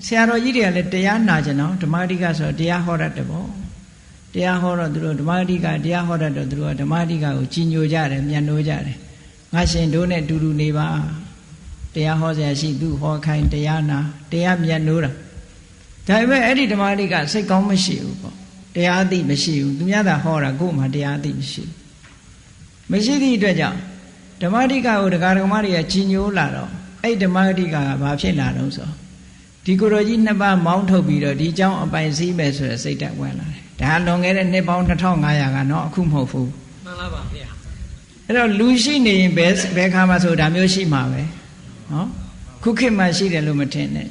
ဆရာတော်ကြီးတွေကလည်းတရားနာကြနော်ဓမ္မဂတိကဆိုတော့တရားဟောတတ်တယ်ပေါ့တရားဟောတော့သူတို့ဓမ္မဂတိကတရားဟောတတ်တော့သူတို့ကဓမ္မဂတိကကိုကြီးညိုကြတယ်မြတ်နိုးကြတယ်ငါရှင်တို့နဲ့တူတူနေပါတရားဟောဆရာရှိသူဟောခိုင်းတရားနာတရားမြတ်နိုးတာဒါပေမဲ့အဲ့ဒီဓမ္မတိကစိတ်ကောင်းမရှိဘူးပေါ့တရားအသိမရှိဘူးသူများသာဟောတာကိုယ်မှတရားအသိမရှိဘူးမရှိသည့်အတွက်ကြောင့်ဓမ္မတိကကိုဒကာဒကမတွေကကြီးညိုလာတော့အဲ့ဓမ္မတိကဘာဖြစ်လာတော့ဆိုဒီကိုရောကြီးနှစ်ပါးမောင်းထုတ်ပြီးတော့ဒီเจ้าအပိုင်စည်းမယ်ဆိုတဲ့စိတ်ဓာတ်ဝင်လာတယ်ဒါလွန်ခဲ့တဲ့နှစ်ပေါင်း2500ကနော်အခုမဟုတ်ဘူးမှန်လားပါဗျာအဲ့တော့လူရှိနေရင်ဘယ်ခါမှဆိုဒါမျိုးရှိမှာပဲနော်ခုခေတ်မှရှိတယ်လို့မထင်နဲ့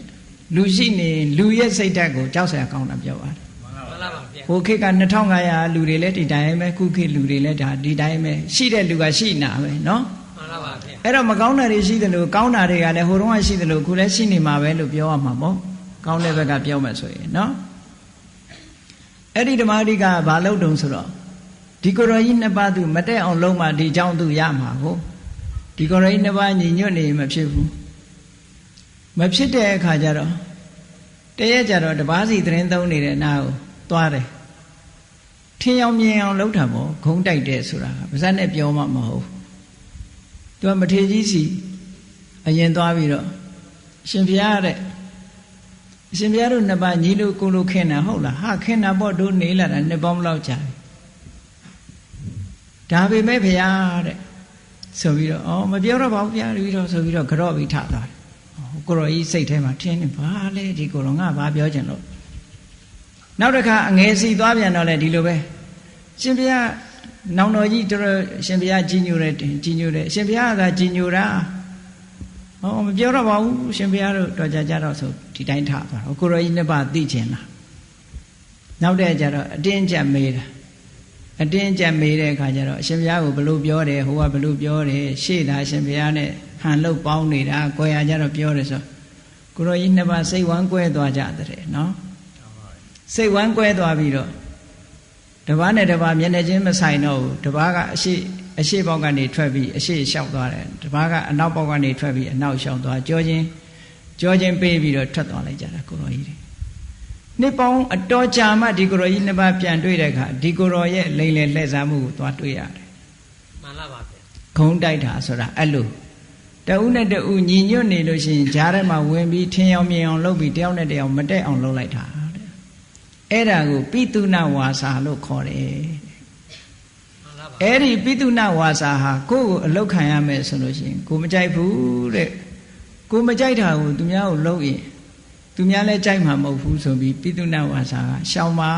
လူရှိနေလူရဲ့စိတ်ဓာတ်ကိုကြောက်စရာကောင်းတာပြောပါတယ်မှန်လားပါဗျာဟိုခေတ်က2500လူတွေလည်းဒီတိုင်းပဲခုခေတ်လူတွေလည်းဒါဒီတိုင်းပဲရှိတဲ့လူကရှိနာပဲနော်မှန်လားပါဗျာအဲ့တော့မကောင်းတာတွေရှိတယ်လို့ကောင်းတာတွေကလည်းဟိုတုန်းကရှိတယ်လို့ခုလည်းရှိနေမှာပဲလို့ပြောရမှာပေါ့ကောင်းတဲ့ဘက်ကပြောမှဆိုရင်နော်အဲ့ဒီဓမ္မတိကဘာလို့တုံဆိုတော့ဒီကိုရောကြီးနှစ်ပါးသူမတက်အောင်လုံးမှဒီเจ้าသူရမှာကိုဒီကိုရောကြီးနှစ်ပါးညီညွတ်နေမဖြစ်ဘူးမဖြစ်တဲ့အခါကျတော့တရက်ကြတော့တပားစီသတင်းသုံးနေတဲ့နာကိုသွားတယ်ထင်းအောင်မြင်အောင်လှုပ်တာပေါ့ဂုံးတိုက်တယ်ဆိုတာပါဇက်နဲ့ပြောမှမဟုတ်သူကမထေရကြီးစီအရင်သွားပြီးတော့ရှင်ဘုရားတဲ့အရှင်ဘုရားတို့နှစ်ပါးညီလို့ကိုလို့ခင်တာဟုတ်လားဟာခင်တာပေါ့တို့နေလာတာနှစ်ပေါင်းလောက်ကြာပြီဒါပေမဲ့ဘုရားတဲ့ဆိုပြီးတော့မပြောတော့ပါဘူးဘုရားပြီးတော့ဆိုပြီးတော့ကြော့ပြီးထသွားတယ်ကိုရောကြီးစိတ်ထဲမှာထင်းနေဘာလဲဒီကိုရောငါဘာပြောချင်လို့နောက်တစ်ခါအငယ်စီသွားပြန်တော့လေဒီလိုပဲရှင်ဘုရားနောင်တော်ကြီးတော်ရှင်ဘုရားကြီးညိုတယ်ကြီးညိုတယ်ရှင်ဘုရားကကြီးညိုတာမပြောတော့ပါဘူးရှင်ဘုရားတို့တော်ကြတော့ဆိုဒီတိုင်းထသွားတော့ကိုရောကြီးနှစ်ပါးသိချင်လားနောက်တဲ့ကျတော့အတင်းကြပ်မေးတာအတင်းကြပ်မေးတဲ့အခါကျတော့ရှင်ဘုရားကိုဘလို့ပြောတယ်ဟိုကဘလို့ပြောတယ်ရှေ့သာရှင်ဘုရားနဲ့ဟန်လုတ်ပေါင်းနေတာကွယ်ရကြတော့ပြောတယ်ဆိုကိုရောကြီးနှစ်ပါးစိတ်ဝမ်းကွဲသွားကြတယ်နော်စိတ်ဝမ်းကွဲသွားပြီးတော့တပားနဲ့တပားမျက်နှာချင်းမဆိုင်တော့ဘူးတပားကအရှိပေါက်ကနေထွက်ပြီးအရှိလျှောက်သွားတယ်တပားကအနောက်ပေါက်ကနေထွက်ပြီးအနောက်လျှောက်သွားကြောချင်းပေးပြီးတော့ထွက်သွားလိုက်ကြတာကိုရောကြီးတွေနှစ်ပေါင်းအတော်ကြာမှဒီကိုရောကြီးနှစ်ပါးပြန်တွေ့တဲ့အခါဒီကိုရောရဲ့လိမ်လည်လှည့်စားမှုကိုသွားတွေ့ရတယ်မှန်လားပါဗျာဂုံးတိုက်တာဆိုတာအဲ့လိုတဦးနဲ့တဦးညီညွတ်နေလို့ရှိရင်ဂျားထဲမှာဝင်ပြီးထင်းအောင်မြင်အောင်လုပ်ပြီးတယောက်နဲ့တယောက်မတက်အောင်လုပ်လိုက်တာတဲ့အဲ့ဒါကိုပိသုဏဝါစာလို့ခေါ်တယ်အဲ့ဒီပိသုဏဝါစာဟာကိုယ့်ကိုအလုတ်ခံရမယ်ဆိုလို့ရှိရင်ကိုမကြိုက်ဘူးတဲ့ကိုမကြိုက်တာကိုသူများကိုလုပ်ရင်သူများလည်းကြိုက်မှာမဟုတ်ဘူးဆိုပြီးပိသုဏဝါစာကရှောင်ပါ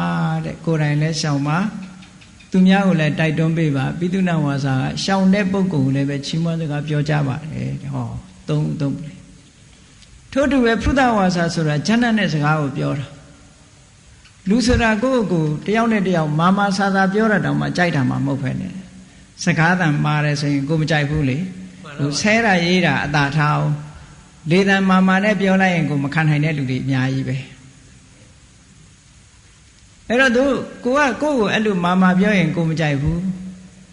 တဲ့ကိုယ်တိုင်လည်းရှောင်ပါသူများကိုလည်းတိုက်တွန်းပေးပါပိသုဏဝါစာကရှောင်တဲ့ပုဂ္ဂိုလ်ကိုလည်းပဲချီးမွမ်းစကားပြောကြပါတယ်ဟောသုံးထို့တူပဲဖုဒ္ဓဝါစာဆိုတာဉာဏ်နဲ့စကားကိုပြောတာလူဆိုတာကိုယ့်ကိုယ်တယောက်နဲ့တယောက်မာဆာပြောတာတောင်မှကြိုက်တာမှမဟုတ်ဖ ೇನೆ စကားတန်မာတယ်ဆိုရင်ကိုမကြိုက်ဘူးလေလူဆဲတာရေးတာအသာထားအောင်လေတံမာနဲ့ပြောလိုက်ရင်ကိုမခံနိုင်တဲ့လူတွေအများကြီးပဲအဲ့တော့ကိုကကိုယ့်ကိုအဲ့လိုမာပြောရင်ကိုမကြိုက်ဘူး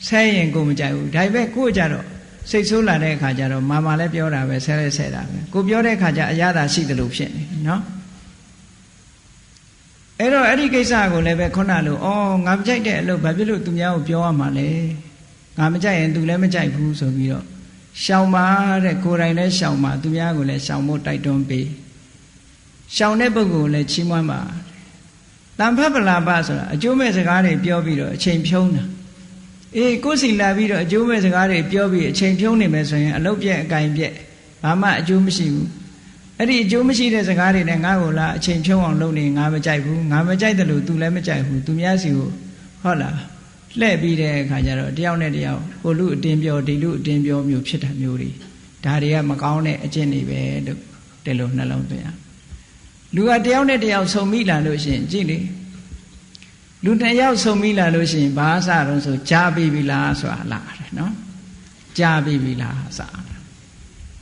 ဆဲရင်ကိုမကြိုက်ဘူးဒါပေမဲ့ကိုကြတော့စိတ်ဆိုးလာတဲ့အခါကျတော့မာလည်းပြောတာပဲဆဲတာပဲကိုပြောတဲ့အခါကျအရသာရှိတယ်လို့ဖြစ်နေနော်အဲ့တော့အဲ့ဒီကိစ္စကိုလည်းပဲခုနလိုငါမကြိုက်တဲ့အလုပ်ဘာဖြစ်လို့သူများကိုပြောရမှာလဲငါမကြိုက်ရင်သူလည်းမကြိုက်ဘူးဆိုပြီးတော့ရှောင်ပါတဲ့ကိုယ်တိုင်လည်းရှောင်ပါသူများကိုလည်းရှောင်ဖို့တိုက်တွန်းပေးရှောင်တဲ့ပုဂ္ဂိုလ်ကိုလည်းချီးမွမ်းပါတန်ဖတ်ပလာပဆိုတာအကျိုးမဲ့စကားတွေပြောပြီးတော့အချိန်ဖြုံးတာကိုယ်စီလာပြီးတော့အကျိုးမဲ့စကားတွေပြောပြီးအချိန်ဖြုံးနေမယ်ဆိုရင်အလုပ်ပြက်အကင်ပြက်ဘာမှအကျိုးမရှိဘူး အဲ့ဒီအကျိုးမရှိတဲ့စကားတွေနဲ့ငါ့ကိုလာအချိန်ဖြုံးအောင်လုပ်နေငါမကြိုက်ဘူးငါမကြိုက်တယ်လို့ तू လည်းမကြိုက်ဘူး तू များစီကိုဟုတ်လားလှည့်ပြီးတဲ့အခါကျတော့တယောက်နဲ့တယောက်ဟိုလူအတင်းပြောဒီလူအတင်းပြောမျိုးဖြစ်တာမျိုးတွေဒါတွေကမကောင်းတဲ့အကျင့်တွေပဲလို့ဒီလိုနှလုံးသွင်းရလူကတယောက်နဲ့တယောက်ဆုံမိလာလို့ရှိရင်ကြည့်လေလူတစ်ယောက်ဆုံမိလာလို့ရှိရင်ဘာစတော့ဆိုကြားပြီးပြီလားဆိုတာလာတယ်နော်ကြားပြီးပြီလားစတာ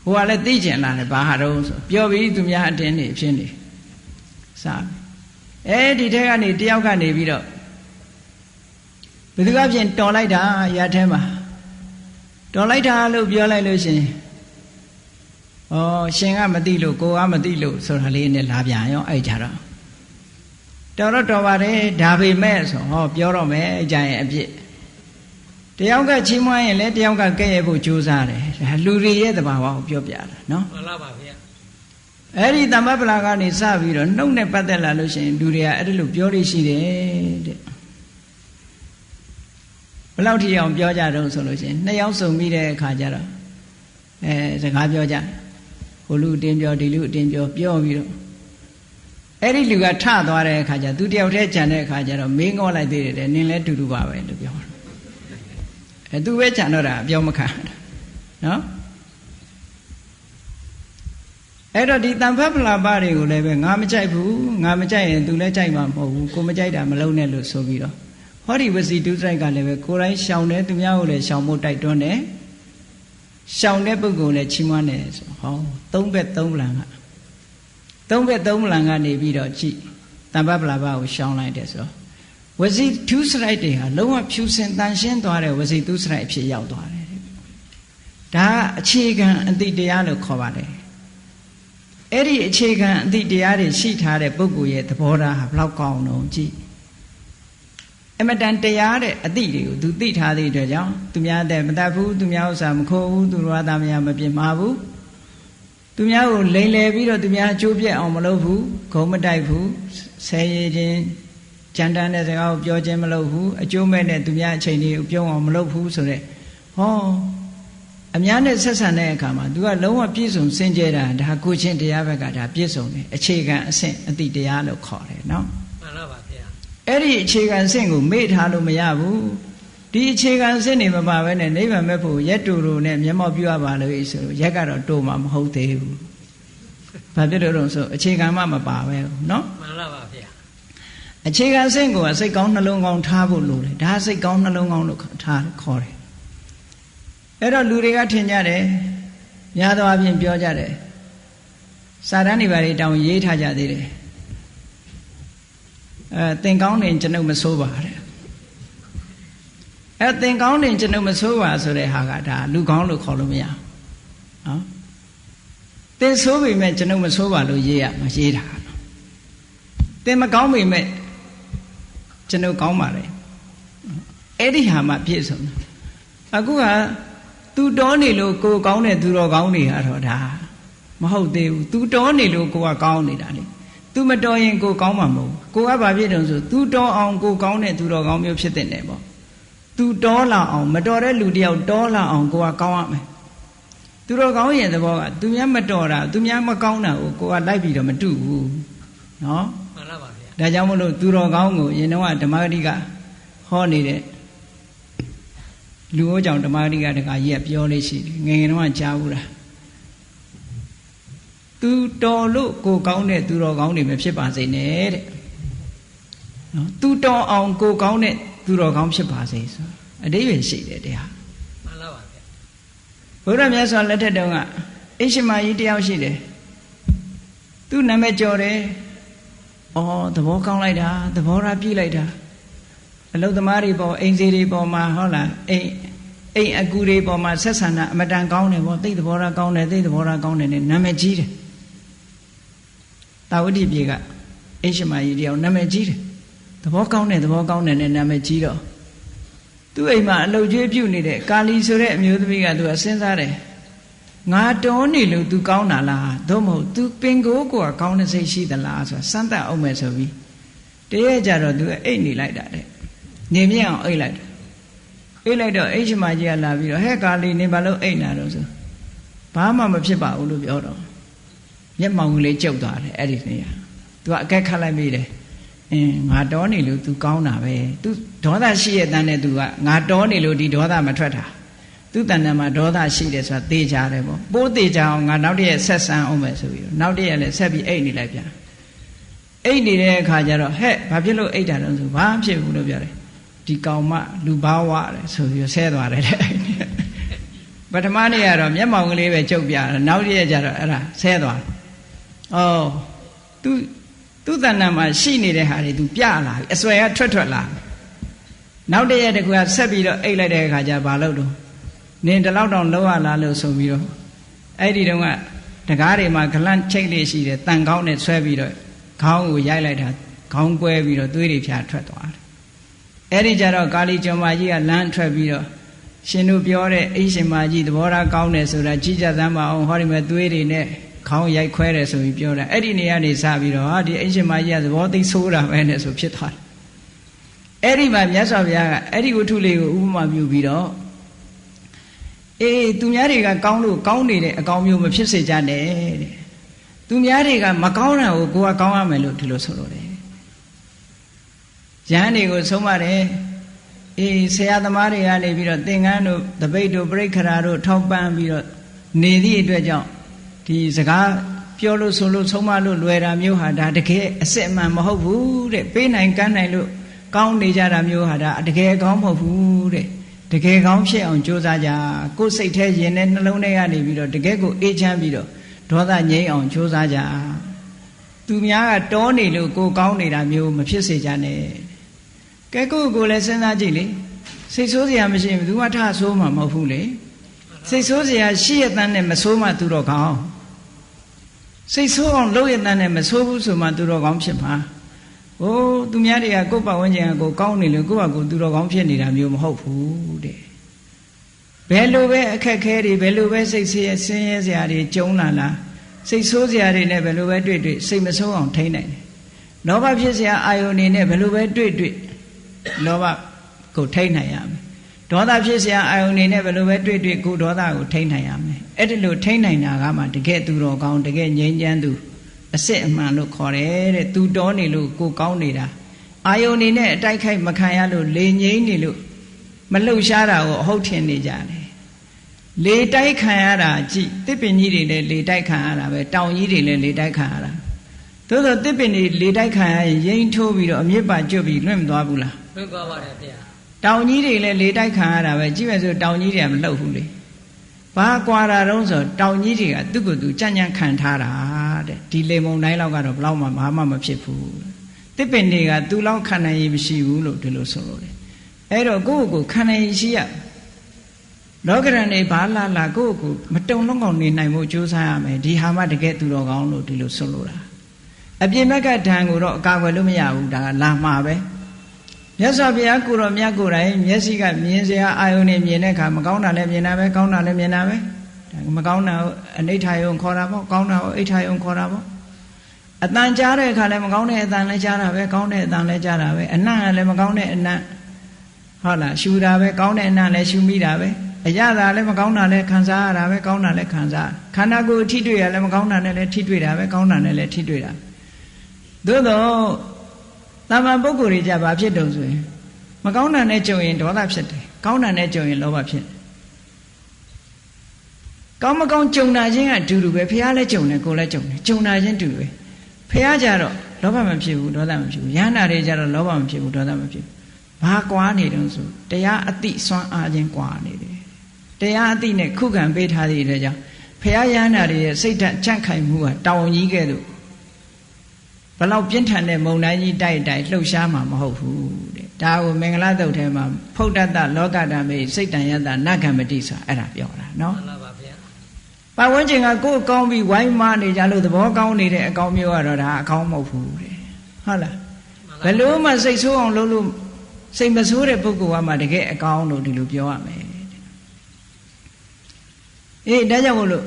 ဟိုကလည်းသိကျင်လာတယ်ဘာဟာတော့ဆိုပြောပြီးသူများအတင်းနေဖြစ်နေစအဲဒီထက်ကနေတယောက်ကနေပြီးတော့ဘယ်သူကပြင်တော်လိုက်တာရထဲမှာတော်လိုက်တာလို့ပြောလိုက်လို့ရှင်ဩရှင်ကမသိလို့ကိုကမသိလို့ဆိုတာလေးနဲ့လာပြန်ရောအဲ့ကြတော့တော်ပါတယ်ဒါပေမဲ့ဆိုဟောပြောတော့မယ်အဲ့ကြရင်အပြစ်တယောက်ကချီးမွမ်းရင်လည်းတယောက်ကကဲ့ရဲ့ဖို့ကြိုးစားတယ်ဒါလူတွေရဲ့သဘာဝကိုပြောပြတာနော်မှန်လားပါဗျာအဲ့ဒီတမ္ပပလာကနေစပြီးတော့နှုတ်နဲ့ပတ်သက်လာလို့ရှိရင်လူတွေကအဲ့ဒါလိုပြောလို့ရှိတယ်တဲ့ဘယ်လောက်ထိအောင်ပြောကြတော့ဆိုလို့ရှိရင်နှစ်ယောက်စုံပြီးတဲ့အခါကျတော့စကားပြောကြဟိုလူအတင်းပြောဒီလူအတင်းပြောပြီးတော့အဲ့ဒီလူကထသွားတဲ့အခါကျသူတယောက်တည်းကြံတဲ့အခါကျတော့မင်းငေါလိုက်သေးတယ်နင်းလည်းတူတူပါပဲလို့ပြောတယ်သူပဲကြံတော့တာပြောမခံနော်အဲ့တော့ဒီတန်ဖတ်ပလာပတွေကိုလည်းပဲငါမကြိုက်ဘူးငါမကြိုက်ရင်သူလည်းကြိုက်မှာမဟုတ်ဘူးကိုမကြိုက်တာမလုံးနဲ့လို့ဆိုပြီးတော့ဟောဒီဝစီဒုစရိုက်ကလည်းပဲကိုယ်တိုင်းရှောင်တယ်သူများကိုလည်းရှောင်ဖို့တိုက်တွန်းတယ်ရှောင်တဲ့ပုဂ္ဂိုလ်လည်းချီးမွမ်းတယ်ဆိုဟောသုံးဘက်သုံးပလံကသုံးဘက်သုံးပလံကနေပြီးတော့ကြည့်တမ္ပပလာပကိုရှောင်လိုက်တယ်ဆိုဝစီဒုစရိုက်တွေဟာလုံးဝဖြူစင်တန်ရှင်းသွားတဲ့ဝစီဒုစရိုက်အဖြစ်ရောက်သွားတယ်ဒါအခြေခံအတိတရားလို့ခေါ်ပါတယ်အဲ့ဒီအခြေခံအတိတရားတွေရှိထားတဲ့ပုဂ္ဂိုလ်ရဲ့သဘောထားဟာဘယ်လောက်ကောင်းတော့ကြည့်အမတန်တရားတဲ့အတိတွေကိုသူသိထားတဲ့အတွက်ကြောင့်သူများတဲ့မတတ်ဘူးသူများဥစ္စာမခိုးဘူးသူတော်သားများမပြစ်မှားဘူးသူများကိုလိမ်လည်ပြီးတော့သူများအကျိုးပြက်အောင်မလုပ်ဘူးဂုံမတိုက်ဘူးဆဲရည်ခြင်းကြမ်းတမ်းတဲ့စကားကိုပြောခြင်းမလုပ်ဘူးအကျိုးမဲ့တဲ့သူများအချိန်တွေကိုပြုံးအောင်မလုပ်ဘူးဆိုတဲ့ဟောအများနဲ့ဆက်ဆံတဲ့အခါမှာ तू ကလုံးဝပြည့်စုံစင်ကြယ်တာဒါကိုချင်းတရားဘက်ကဒါပြည့်စုံတယ်အခြေခံအဆင့်အတိတရားလို့ခေါ်တယ်နော်မှန်ပါပါဗျာအဲ့ဒီအခြေခံအဆင့်ကိုမေ့ထားလို့မရဘူးဒီအခြေခံအဆင့်တွေမပါဘဲနဲ့နိဗ္ဗာန်မဲ့ဖို့ရက်တူတူနဲ့မျက်မှောက်ပြုရပါလို့ဆိုရက်ကတော့တူမှာမဟုတ်သေးဘူးဘာဖြစ်လို့လဲဆိုအခြေခံမှမပါပဲနော်မှန်ပါပါဗျာအခြေခံအဆင့်ကိုစိတ်ကောင်းနှလုံးကောင်းထားဖို့လိုတယ်ဒါစိတ်ကောင်းနှလုံးကောင်းလို့ထားခေါ်တယ်အဲ့တော့လူတွေကထင်ကြတယ်များသောအားဖြင့်ပြောကြတယ်စာတန်းတွေဘာတွေတောင်ရေးထားကြသေးတယ်သင်ကောင်းနေကျွန်ုပ်မဆိုးပါတဲ့သင်ကောင်းနေကျွန်ုပ်မဆိုးပါဆိုတဲ့ဟာကဒါလူကောင်းလို့ခေါ်လို့မရနော်သင်ဆိုးပေမဲ့ကျွန်ုပ်မဆိုးပါလို့ရေးရမှာရေးတာသင်မကောင်းပေမဲ့ကျွန်ုပ်ကောင်းပါလေအဲ့ဒီဟာမှပြည့်စုံတယ်အခုကသူတော်နေလို့ကိုကောင်းတဲ့သူတော်ကောင်းနေရတော့ဒါမဟုတ်သေးဘူးသူတော်နေလို့ကိုကကောင်းနေတာလေသူမတော်ရင်ကိုကောင်းမှာမဟုတ်ကိုကဘာဖြစ်တုံးဆိုသူတော်အောင်ကိုကောင်းတဲ့သူတော်ကောင်းမျိုးဖြစ်တဲ့တယ်ပေါ့သူတော်လာအောင်မတော်တဲ့လူတယောက်တော်လာအောင်ကိုကကောင်းရမယ်သူတော်ကောင်းရဲ့သဘောကသူများမတော်တာသူများမကောင်းတာကိုကလိုက်ပြီးတော့မတူဘူးနော်မှန်ပါပါဗျာဒါကြောင့်မလို့သူတော်ကောင်းကိုရင်တော့ဓမ္မဂတိကဟောနေတဲ့လူဟောကြောင့်ဓမ္မဂတိကတခါကြီးကပြောလေးရှိတယ်ငယ်ငယ်တော့ကြားဘူးလားသူတော်လို့ကိုကောင်းတဲ့သူတော်ကောင်းတွေပဲဖြစ်ပါစေနဲ့တဲ့နော်သူတော်အောင်ကိုကောင်းတဲ့သူတော်ကောင်းဖြစ်ပါစေဆိုအတိပ္ပယ်ရှိတယ်တရားမှန်ပါပါဗျာဘုရားမြတ်စွာလက်ထက်တုန်းကအိရှမာကြီးတယောက်ရှိတယ်သူနာမည်ကျော်တယ်ဩသဘောကောင်းလိုက်တာသဘောထားပြည့်လိုက်တာအလုသမားတွေပေါ်အိမ်စီတွေပေါ်မှာဟုတ်လားအိမ်အကူတွေပေါ်မှာဆက်ဆံတာအမတန်ကောင်းတယ်ပေါ့သိသဘောထားကောင်းတယ်သိသဘောထားကောင်းတယ်နဲ့နာမည်ကြီးတယ်တာဝတိပြေကအိရှမာကြီးတယောက်နာမည်ကြီးတယ်သဘောကောင်းတယ်နဲ့နာမည်ကြီးတော့သူ့အိမ်မှာအလုကျွေးပြုတ်နေတဲ့ကာလီဆိုတဲ့အမျိုးသမီးကသူကစဉ်းစားတယ်ငါတော်နေလို့ तू ကောင်းတာလားသို့မဟုတ် तू ပင်ကိုးကောကောင်းတဲ့စိတ်ရှိသလားဆိုတာစမ်းသပ်အောင်မယ်ဆိုပြီးတရက်ကြတော့ तू အိတ်နေလိုက်တာတဲ့နေမြအောင်အိတ်လိုက်တော့အိရှမာကြီးကလာပြီးတော့ဟဲ့ကာလီနေဘာလို့အိတ်နာတော့ဆိုဘာမှမဖြစ်ပါဘူးလို့ပြောတော့ မျက်မှောင်ကလေးကျုပ်သွားတယ်အဲ့ဒီနေရာသူကအကဲခတ်လိုက်မိတယ်ငါတောနေလို့ तू ကောင်းတာပဲ तू ဒေါသရှိရဲ့တန်းနဲ့ तू ကငါတောနေလို့ဒီဒေါသမထွက်တာသူ့တဏ္ဍာမှာဒေါသရှိတယ်ဆိုတာသိကြတယ်ပေါ့ပိုးသိကြအောင်ငါနောက်တည့်ဆက်ဆန်းအောင်မယ်ဆိုပြီးတော့နောက်တည့်ရလည်းဆက်ပြီးအိတ်နေလိုက်ပြန်အိတ်နေတဲ့အခါကျတော့ဟဲ့ဘာဖြစ်လို့အိတ်တာလဲဆိုဘာဖြစ်ဘူးလို့ပြောတယ်ဒီကောင်မလူဘာဝတယ်ဆိုပြီးဆဲသွားတယ်တဲ့ပထမနေ့ကတော့မျက်မှောင်ကလေးပဲကျုပ်ပြတယ်နောက်တည့်ရကျတော့အဲ့ဒါဆဲသွားဩသူ့တဏ္ဍာမှာရှိနေတဲ့ဟာတွေ तू ပြလာပြီအစွဲကထွက်လာနောက်တည့်ရတကူကဆက်ပြီးတော့အိတ်လိုက်တဲ့အခါကျဘာလို့တော့နင်ဒီလောက်တောင်လောက်ရလားလို့ဆိုပြီးတော့အဲ့ဒီတုန်းကတကားတွေမှာဂလန့်ချိတ်လေးရှိတယ်တန်ကောင်းနဲ့ဆွဲပြီးတော့ခေါင်းကိုရိုက်လိုက်တာခေါင်းကွဲပြီးတော့သွေးတွေဖြာထွက်သွားတယ်အဲ့ဒီကြတော့ကာလီကျော်မကြီးကလမ်းထွက်ပြီးတော့ရှင်တို့ပြောတဲ့အိရှင်မကြီးသဘောထားကောင်းတယ်ဆိုတာကြည်ကြသမ်းပါအောင်ဟောဒီမဲ့သွေးတွေနဲ့ခေါင်းရိုက်ခွဲတယ်ဆိုပြီးပြောတာအဲ့ဒီနေရာနေစပြီးတော့ဟာဒီအိရှင်မကြီးကသဘောသိဆိုးတာပဲနဲ့ဆိုဖြစ်သွားတယ်အဲ့ဒီမှာမြတ်စွာဘုရားကအဲ့ဒီဝတ္ထုလေးကိုဥပမာပြုပြီးတော့သူများတွေကကောင်းလို့ကောင်းနေတဲ့အကောင်မျိုးမဖြစ်စေကြနဲ့တဲ့သူများတွေကမကောင်းတာကိုကိုယ်ကကောင်းရမယ်လို့ဒီလိုဆိုလို့တယ်ရဟန်းတွေကိုဆုံးမတယ်ဆရာသမားတွေကနေပြီးတော့သင်္ကန်းတို့တပိတ်တို့ပြိခရာတို့ထောက်ပံ့ပြီးတော့နေသည့်အတွက်ကြောင့်ဒီစကားပြောလို့ဆိုလို့ဆုံးမလို့လွယ်တာမျိုးဟာဒါတကယ်အစစ်အမှန်မဟုတ်ဘူးတဲ့ပေးနိုင်ကမ်းနိုင်လို့ကောင်းနေကြတာမျိုးဟာဒါတကယ်ကောင်းမဟုတ်ဘူးတဲ့တကယ်ကောင်းဖြစ်အောင်ကြိုးစားကြကိုယ်စိတ်ထဲရင်နဲ့နှလုံးထဲကနေပြီးတော့တကယ်ကိုအေးချမ်းပြီးတော့ဒေါသငြိမ်းအောင်ကြိုးစားကြသူများကတောနေလို့ကိုကောင်းနေတာမျိုးမဖြစ်စေကြနဲ့ကဲကိုလည်းစဉ်းစားကြည့်လေစိတ်ဆိုးစရာမရှိဘူးသူကထဆိုးမှမဟုတ်ဘူးလေစိတ်ဆိုးစရာရှိရတဲ့နဲ့မဆိုးမှသူတော့ကောင်းစိတ်ဆိုးအောင်လုပ်ရတဲ့နဲ့မဆိုးဘူးဆိုမှသူတော့ကောင်းဖြစ်မှာသူများတွေကကိုယ့်ပတ်ဝန်းကျင်ကကိုကောင်းနေလို့ကိုယ့်ဟာကိုယ်သူတော်ကောင်းဖြစ်နေတာမျိုးမဟုတ်ဘူးတဲ့ဘယ်လိုပဲအခက်ခဲတွေဘယ်လိုပဲစိတ်ဆင်းရဲစရာတွေကြုံလာလားစိတ်ဆိုးစရာတွေနဲ့ဘယ်လိုပဲတွေ့စိတ်မဆိုးအောင်ထိန်းနိုင်တယ်လောဘဖြစ်စရာအာယုန်တွေနဲ့ဘယ်လိုပဲတွေ့လောဘကိုထိန်းနိုင်ရမယ်ဒေါသဖြစ်စရာအာယုန်တွေနဲ့ဘယ်လိုပဲတွေ့ကိုဒေါသကိုထိန်းနိုင်ရမယ်အဲ့ဒီလိုထိန်းနိုင်တာကမှတကယ်သူတော်ကောင်းတကယ်ငြိမ်းချမ်းသူအစစ်အမှန်လို့ခေါ်တယ်တဲ့သူတော်နေလို့ကိုကောင်းနေတာအာယုန်နေနဲ့အတိုက်ခိုက်မခံရလို့လေငြိမ်းနေလို့မလှုပ်ရှားတာကိုအဟုတ်ထင်နေကြတယ်လေတိုက်ခံရတာကြည့်တစ်ပင်ကြီးတွေလည်းလေတိုက်ခံရတာပဲတောင်ကြီးတွေလည်းလေတိုက်ခံရတာသို့သောတစ်ပင်တွေလေတိုက်ခံရရင်ရိမ့်ထိုးပြီးတော့အမြစ်ပါကျွတ်ပြီးလွင့်မသွားဘူးလားလွင့်သွားပါတယ်ဗျာတောင်ကြီးတွေလည်းလေတိုက်ခံရတာပဲကြည့်မယ်ဆိုတောင်ကြီးတွေကမလှုပ်ဘူးလေဘာကွာတာတုံးဆိုတောင်ကြီးတွေကသူ့ကိုယ်သူကြံ့ကြံ့ခံထားတာတဲ့ဒီလေမုန်တိုင်းလောက်ကတော့ဘလောက်မှဘာမှမဖြစ်ဘူးတစ်ပင်တွေကသူ့လောက်ခံနိုင်ရမရှိဘူးလို့ဒီလိုဆိုလို့တယ်အဲ့တော့ကိုယ့်ကိုယ်ခံနိုင်ရရှိရလောကရန်တွေဘာလာကိုယ့်ကိုယ်မတုံလုံးကောင်နေနိုင်ဖို့ကြိုးစားရမယ်ဒီဟာမှတကယ်သူတော်ကောင်းလို့ဒီလိုဆိုလို့တာအပြင်ဘက်ကဓာန်ကိုတော့အကာအကွယ်လို့မရဘူးဒါကလာမှာပဲမြတ်စွာဘုရားကိုတော်မြတ်ကိုယ်တိုင်မျက်စိကမြင်စရာအာယုန်နဲ့မြင်တဲ့အခါမကောင်းတာလည်းမြင်တာပဲကောင်းတာလည်းမြင်တာပဲမကောင်းတာကိုအနိဋ္ဌာယုံခေါ်တာပေါ့ကောင်းတာကိုအိဋ္ဌာယုံခေါ်တာပေါ့အတန်ကြားတဲ့အခါလည်းမကောင်းတဲ့အတန်လည်းကြားတာပဲကောင်းတဲ့အတန်လည်းကြားတာပဲအနံ့လည်းမကောင်းတဲ့အနံ့ဟုတ်လားရှူတာပဲကောင်းတဲ့အနံ့လည်းရှူမိတာပဲအရသာလည်းမကောင်းတာလည်းခံစားရတာပဲကောင်းတာလည်းခံစားခန္ဓာကိုယ်ထိတွေ့ရလည်းမကောင်းတာနဲ့လည်းထိတွေ့တာပဲကောင်းတာနဲ့လည်းထိတွေ့တာသို့တော့တာမန်ပုဂ္ဂိုလ်တွေကြဘာဖြစ်တုံဆိုရင်မကောင်းတာနဲ့ကြုံရင်ဒေါသဖြစ်တယ်ကောင်းတာနဲ့ကြုံရင်လောဘဖြစ်တယ်ကောင်းမကောင်းကြုံတာချင်းကအတူတူပဲဖះလည်းကြုံတယ်ကိုယ်လည်းကြုံတယ်ကြုံတာချင်းတူပဲဖះကြတော့လောဘမဖြစ်ဘူးဒေါသမဖြစ်ဘူးယန္တာတွေကြတော့လောဘမဖြစ်ဘူးဒေါသမဖြစ်ဘူးဘာကွာနေတုံးဆိုတရားအတိစွမ်းအားချင်းကွာနေတယ်တရားအတိနဲ့ခုခံပေးထားတဲ့အတွက်ကြောင့်ဖះယန္တာတွေရဲ့စိတ်ဓာတ်ကြန့်ခိုင်မှုကတောင်ကြီးကဲ့သို့ဘလောက်ပြင်းထန်တဲ့မုန်တိုင်းကြီးတိုက်လှုပ်ရှားမှာမဟုတ်ဘူးတဲ့ဒါကိုမင်္ဂလာတုတ်ထဲမှာဖုဒ္ဒတလောကဓမ္မေစိတ်တန်ယတနဂံမတိဆိုအဲ့ဒါပြောတာနော်မှန်ပါပါဗျာပတ်ဝန်းကျင်ကကိုယ်ကောင်းပြီးဝိုင်းမနေကြလို့သဘောကောင်းနေတဲ့အကောင်းမျိုးကတော့ဒါအကောင်းမဟုတ်ဘူးတဲ့ဟုတ်လားဘယ်လို့မှစိတ်ဆိုးအောင်လုပ်လို့စိတ်မဆိုးတဲ့ပုဂ္ဂိုလ်ကမှတကယ်အကောင်းလို့ဒီလိုပြောရမယ်ဒါကြောင့်မို့လို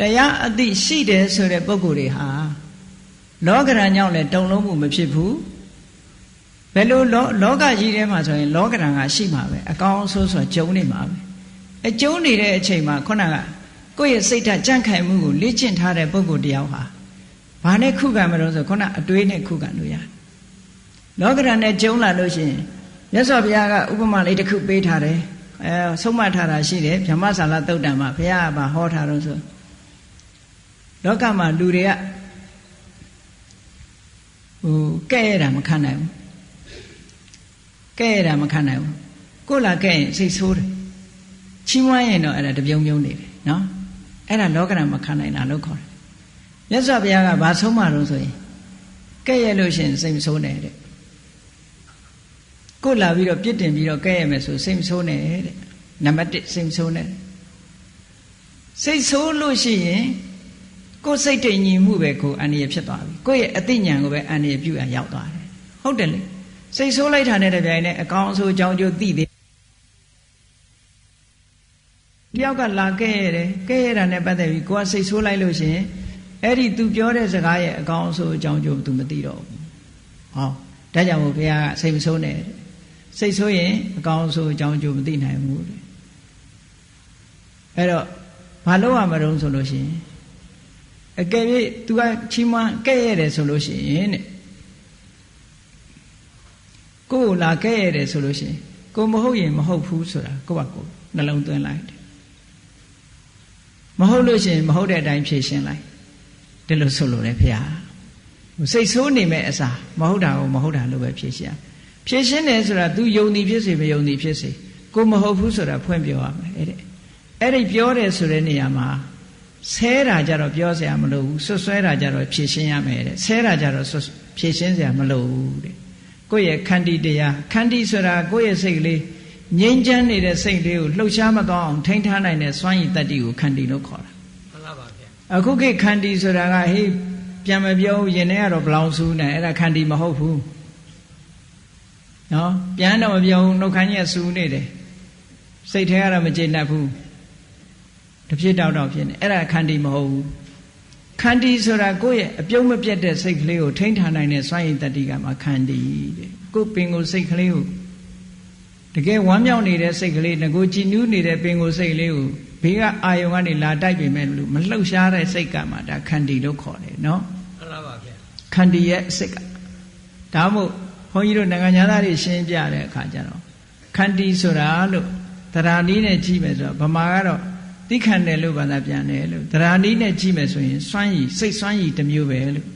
့တရားအသိရှိတယ်ဆိုတဲ့ပုဂ္ဂိုလ်တွေဟာလောကရန်ကြောင့်လည်းတုံလုံးမှုမဖြစ်ဘူးဘယ်လိုလောကကြီးထဲမှာဆိုရင်လောကရန်ကရှိမှာပဲအကောင်းဆိုးဆိုကြုံနေမှာပဲကျုံနေတဲ့အချိန်မှာခုနက ကိုယ့်ရဲ့စိတ်ဓာတ်ကြံ့ခိုင်မှုကိုလေ့ကျင့်ထားတဲ့ပုဂ္ဂိုလ်တယောက်ဟာဘာနဲ့ခုခံမလို့ဆိုခုနအတွေးနဲ့ခုခံလို့ရတယ်လောကဓာတ်နဲ့ကျုံလာလို့ရှိရင်မြတ်စွာဘုရားကဥပမာလေးတစ်ခုပေးထားတယ်ဆုံးမထားတာရှိတယ်ဗြဟ္မဆာလသုတ်တံမှာဘုရားကဟောထားလို့ဆိုလောကမှာလူတွေကကဲ့ရတာမခံနိုင်ဘူးကဲ့ရတာမခံနိုင်ဘူးကိုယ်လာကဲ့ရင်စိတ်ဆိုးတယ်ချီးမွမ်းရင်တော့အဲ့ဒါတပြုံပြုံနေတယ်နော်အဲ့ဒါလောကဓာတ်မခံနိုင်တာလို့ခေါ်တယ်မြတ်စွာဘုရားကဘာဆုံးမလို့ဆိုရင်ကဲ့ရလို့ရှိရင်စိတ်မဆိုးနဲ့တဲ့ကိုယ်လာပြီးတော့ပြစ်တင်ပြီးတော့ကဲ့ရမယ်ဆိုစိတ်မဆိုးနဲ့တဲ့နံပါတ်1စိတ်မဆိုးနဲ့စိတ်ဆိုးလို့ရှိရင်ကိုယ်စိတ်တည်ငြိမ်မှုပဲကိုအန္တရာယ်ဖြစ်သွားပြီကိုယ့်ရဲ့အသိဉာဏ်ကိုပဲအန္တရာယ်ပြုရရောက်သွားတယ်ဟုတ်တယ်လေစိတ်ဆိုးလိုက်တာနဲ့တပြိုင်နက်အကောင်အဆိုးအကြောင်းကျိုးသိသေးတယောက်ကလာကဲ့ရတယ်ကဲ့ရတာနဲ့ပတ်သက်ပြီးကိုကစိတ်ဆိုးလိုက်လို့ရှိရင်အဲ့ဒီ तू ပြောတဲ့စကားရဲ့အကောင်အဆိုးအကြောင်းကျိုး तू မသိတော့ဘူးဟောဒါကြောင့်မို့ဘုရားကစိတ်မဆိုးနဲ့စိတ်ဆိုးရင်အကောင်အဆိုးအကြောင်းကျိုးမသိနိုင်ဘူးတဲ့အဲ့တော့ဘာလို့ရမလို့ဆိုလို့ရှိရင်အကယ်၍ तू ကချီးမွမ်းကဲ့ရတယ်ဆိုလို့ရှိရင်တဲ့ကိုယ်လာကဲ့ရတယ်ဆိုလို့ရှိရင်ကိုမဟုတ်ရင်မဟုတ်ဘူးဆိုတာကိုယ့်ဘာကိုနှလုံးသွင်းလိုက်တယ်မဟုတ်လို့ရှိရင်မဟုတ်တဲ့အတိုင်းဖြေရှင်းလိုက်ဒီလိုဆိုလို့လေဖေဟာစိတ်ဆိုးနေမဲ့အစားမဟုတ်တာကိုမဟုတ်တာလို့ပဲဖြေရှင်းဖြေရှင်းတယ်ဆိုတာ तू ယုံသည်ဖြစ်စေမယုံသည်ဖြစ်စေကိုမဟုတ်ဘူးဆိုတာဖွင့်ပြောရမယ်အဲ့ဒီပြောတယ်ဆိုတဲ့နေရာမှာဆဲတာကြတော့ပြောစရာမလိုဘူးဆွဆွဲတာကြတော့ဖြေရှင်းရမယ်တဲ့ဆဲတာကြတော့ဖြေရှင်းစရာမလိုဘူးတဲ့ကိုယ့်ရဲ့ခန္တီတရားခန္တီဆိုတာကိုယ့်ရဲ့စိတ်ကလေးငြိမ်းချမ်းနေတဲ့စိတ်လေးကိုလှုပ်ရှားမသွားအောင်ထိန်းထားနိုင်တဲ့စွမ်းရည်တတ္တိကိုခန္တီလို့ခေါ်တာမှန်ပါပါဗျာအခုခေတ်ခန္တီဆိုတာကဟေးပြန်မပြောရင်ထဲကတော့ဘလောင်ဆူးနေအဲ့ဒါခန္တီမဟုတ်ဘူးနော်ပြန်တော့မပြောဘူးနှုတ်ခမ်းကြီးကဆူနေတယ်စိတ်ထဲကတော့မကျေနပ်ဘူးတဖြစ်တောက်ဖြစ်နေအဲ့ဒါခန္တီမဟုတ်ဘူးခန္တီဆိုတာကိုယ့်ရဲ့အပြုံးမပြတ်တဲ့စိတ်ကလေးကိုထိန်းထားနိုင်တဲ့စွမ်းရည်တတ္တိကမှခန္တီတဲ့ကိုယ်ပင်ကိုယ်စိတ်ကလေးကိုတကယ်ဝမ်းမြောက်နေတဲ့စိတ်ကလေးငကိုကြည်နူးနေတဲ့ပင်ကိုယ်စိတ်လေးကိုဘေးကအာယုံကနေလာတိုက်ပေမဲ့လို့မလှုပ်ရှားတဲ့စိတ်ကမှဒါခန္တီလို့ခေါ်တယ်နော်မှန်ပါပါဗျာခန္တီရဲ့စိတ်ကဒါမှမဟုတ်ဘုန်းကြီးတို့နိုင်ငံသားတွေရှင်းပြတဲ့အခါကျတော့ခန္တီဆိုတာလို့တရားနည်းနဲ့ကြည့်မယ်ဆိုတော့ဗမာကတော့သိခံတယ်လို့ဘာသာပြန်တယ်လို့တရားနည်းနဲ့ကြည့်မယ်ဆိုရင်စွမ်းရည်စိတ်စွမ်းရည်တစ်မျိုးပဲလို့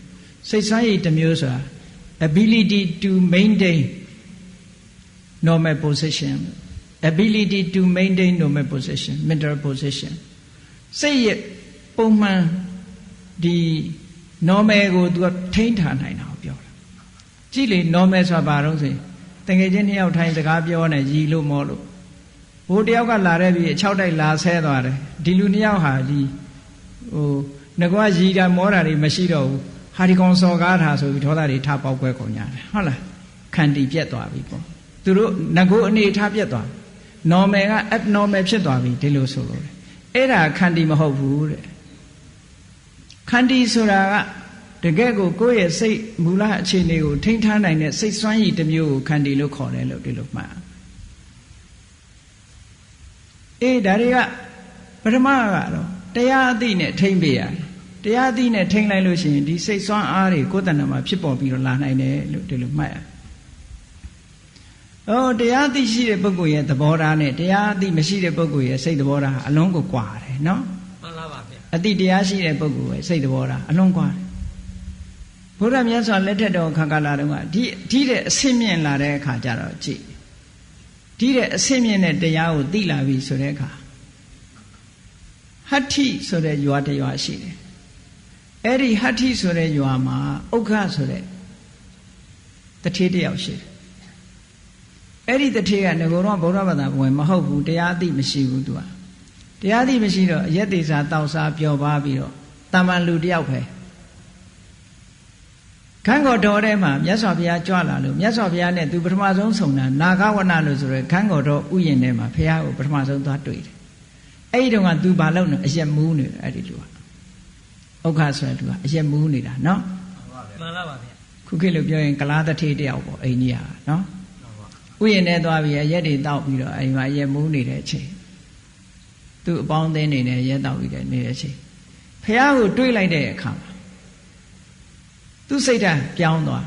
စိတ်စွမ်းရည်တစ်မျိုးဆိုတာ ability to maintain normal position ability to maintain normal position mental position စိတ်ရဲ့ပုံမှန်ဒီ normal ကို तू ထိန်းထားနိုင်တာကိုပြောတာကြည့်လေ normal ဆိုတာဘာလို့ဆိုရင်တကယ်ချင်းနှစ်ယောက်ထိုင်စကားပြောနေရီလို့မောလို့ဘိုးတယောက်ကလာတဲ့ပြီး6တိုက်လာဆဲသွားတယ်ဒီလူနှစ်ယောက်ဟာဒီငကွာရီတာမောတာတွေမရှိတော့ဘူးဟာဒီကောင်စော်ကားထားဆိုပြီးဒေါသတွေထပေါက်ကွဲကုန်ကြတယ်ဟုတ်လားခန္တီပြက်သွားပြီပေါ့သူတို့ငကိုအနေထားပြက်သွား normal က abnormal ဖြစ်သွားပြီဒီလိုဆိုလို့အဲ့ဒါခန္တီမဟုတ်ဘူးတဲ့ခန္တီဆိုတာကတကယ်ကိုယ့်ရဲ့စိတ်မူလအခြေအနေကိုထိန်းထားနိုင်တဲ့စိတ်စွမ်းရည်တစ်မျိုးကိုခန္တီလို့ခေါ်တယ်လို့ဒီလိုမှတ်အေးဒါတွေကပထမကတော့တရားအသိနဲ့ထိန်းပေးရတယ်တရားအသိနဲ့ထိန်းလိုက်လို့ရှိရင်ဒီစိတ်စွမ်းအားတွေကိုယ်တဏ္ဍာမှာဖြစ်ပေါ်ပြီးတော့လာနိုင်တယ်လို့ဒီလိုမှတ်ရတရားအသိရှိတဲ့ပုဂ္ဂိုလ်ရဲ့သဘောထားနဲ့တရားအသိမရှိတဲ့ပုဂ္ဂိုလ်ရဲ့စိတ်သဘောထားအလုံးကိုကွာတယ်နော်မှန်ပါပါဗျာအသိတရားရှိတဲ့ပုဂ္ဂိုလ်ရဲ့စိတ်သဘောထားအလုံးကွာတယ်ဘုရားမြတ်စွာလက်ထက်တော်ခါကာလတုန်းကဒီတဲ့အဆင့်မြင့်လာတဲ့အခါကျတော့ကြည့်ဒီတဲ့အဆင့်မြင့်တဲ့တရားကိုသိလာပြီဆိုတဲ့အခါဟတ္ထိဆိုတဲ့ရွာတစ်ရွာရှိတယ်အဲ့ဒီဟတ္ထိဆိုတဲ့ရွာမှာဥက္ခဆိုတဲ့တထေးတစ်ယောက်ရှိတယ်အဲ့ဒီတထေးကငကိုတော့ဗုဒ္ဓဘာသာဝင်မဟုတ်ဘူးတရားအသိမရှိဘူးသူကတရားအသိမရှိတော့အယက်သေးစာတောက်စားပျော်ပါပြီးတော့တာမန်လူတစ်ယောက်ပဲခန်းကော်တော်ထဲမှာမြတ်စွာဘုရားကြွလာလို့မြတ်စွာဘုရားနဲ့သူပထမဆုံးဆုံတာနာဂဝနလို့ဆိုရဲခန်းကော်တော်ဥယျာဉ်ထဲမှာဘုရားကိုပထမဆုံးသွားတွေ့တယ်အဲ့ဒီတုန်းကသူဘာလုပ်နေအရက်မူးနေတယ်အဲ့ဒီလူကဥက္ခဆိုတဲ့လူကအရက်မူးနေတာနော်မှန်ပါပါဗျာခုခေတ်လိုပြောရင်ကလားတထေးတယောက်ပေါ့အိန္ဒိယကနော်ဥယျာဉ်ထဲသွားပြီးအရက်တွေတောက်ပြီးတော့အိမ်မှာအရက်မူးနေတဲ့အချိန် သူ့အပေါင်းအသင်းနေနဲ့ရဲတောက်ပြီးတဲ့နေတဲ့အချိန်ဖះကိုတွေးလိုက်တဲ့အခါမှာသူ့စိတ်ဓာတ်ပြောင်းသွား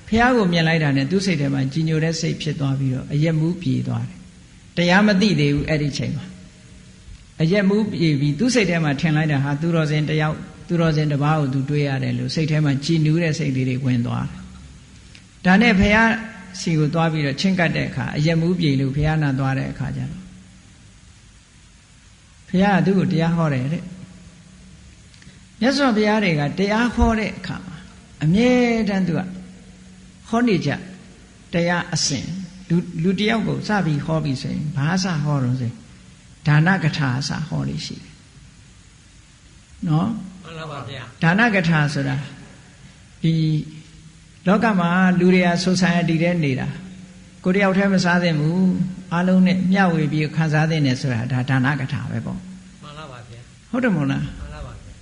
ဖះကိုမြင်လိုက်တာနဲ့သူ့စိတ်ထဲမှာကြည်ညိုတဲ့စိတ်ဖြစ်သွားပြီးတော့အယက်မူးပြေသွားတယ်တရားမသိသေးဘူးအဲ့ဒီချိန်မှာအယက်မူးပြေပြီးသူ့စိတ်ထဲမှာထင်လိုက်တာဟာသူတော်စင်တယောက်သူတော်စင်တစ်ပါးကိုသူတွေးရတယ်လို့စိတ်ထဲမှာကြည်နူးတဲ့စိတ်လေးတွေဝင်သွားတယ်ဒါနဲ့ဖះစီကိုသွားပြီးတော့ချင်းကပ်တဲ့အခါအယက်မူးပြေလို့ဖះနာသွားတဲ့အခါကျတော့ဖះကသူ့ကိုတရားဟောတယ်တဲ့မြတ်စွာဘုရားတွေကတရားဟောတဲ့အခါမှာအမြဲတမ်းသူကဟောနေကြတရားအစဉ်လူတယောက်ကိုစပြီးဟောပြီးဆိုရင်ဘာစဟောတော့ဆိုဒါနကထာစဟောလို့ရှိတယ်နော်မှန်ပါပါဗျာဒါနကထာဆိုတာဒီလောကမှာလူတွေက society ထဲနေတာကိုတယောက်တည်းမစားသင့်ဘူးအားလုံးနဲ့မျှဝေပြီးခံစားသင့်တယ်ဆိုတာဒါဒါနကထာပဲပေါ့မှန်ပါပါဗျာဟုတ်တယ်မို့လားမှန်ပါပါဗျာ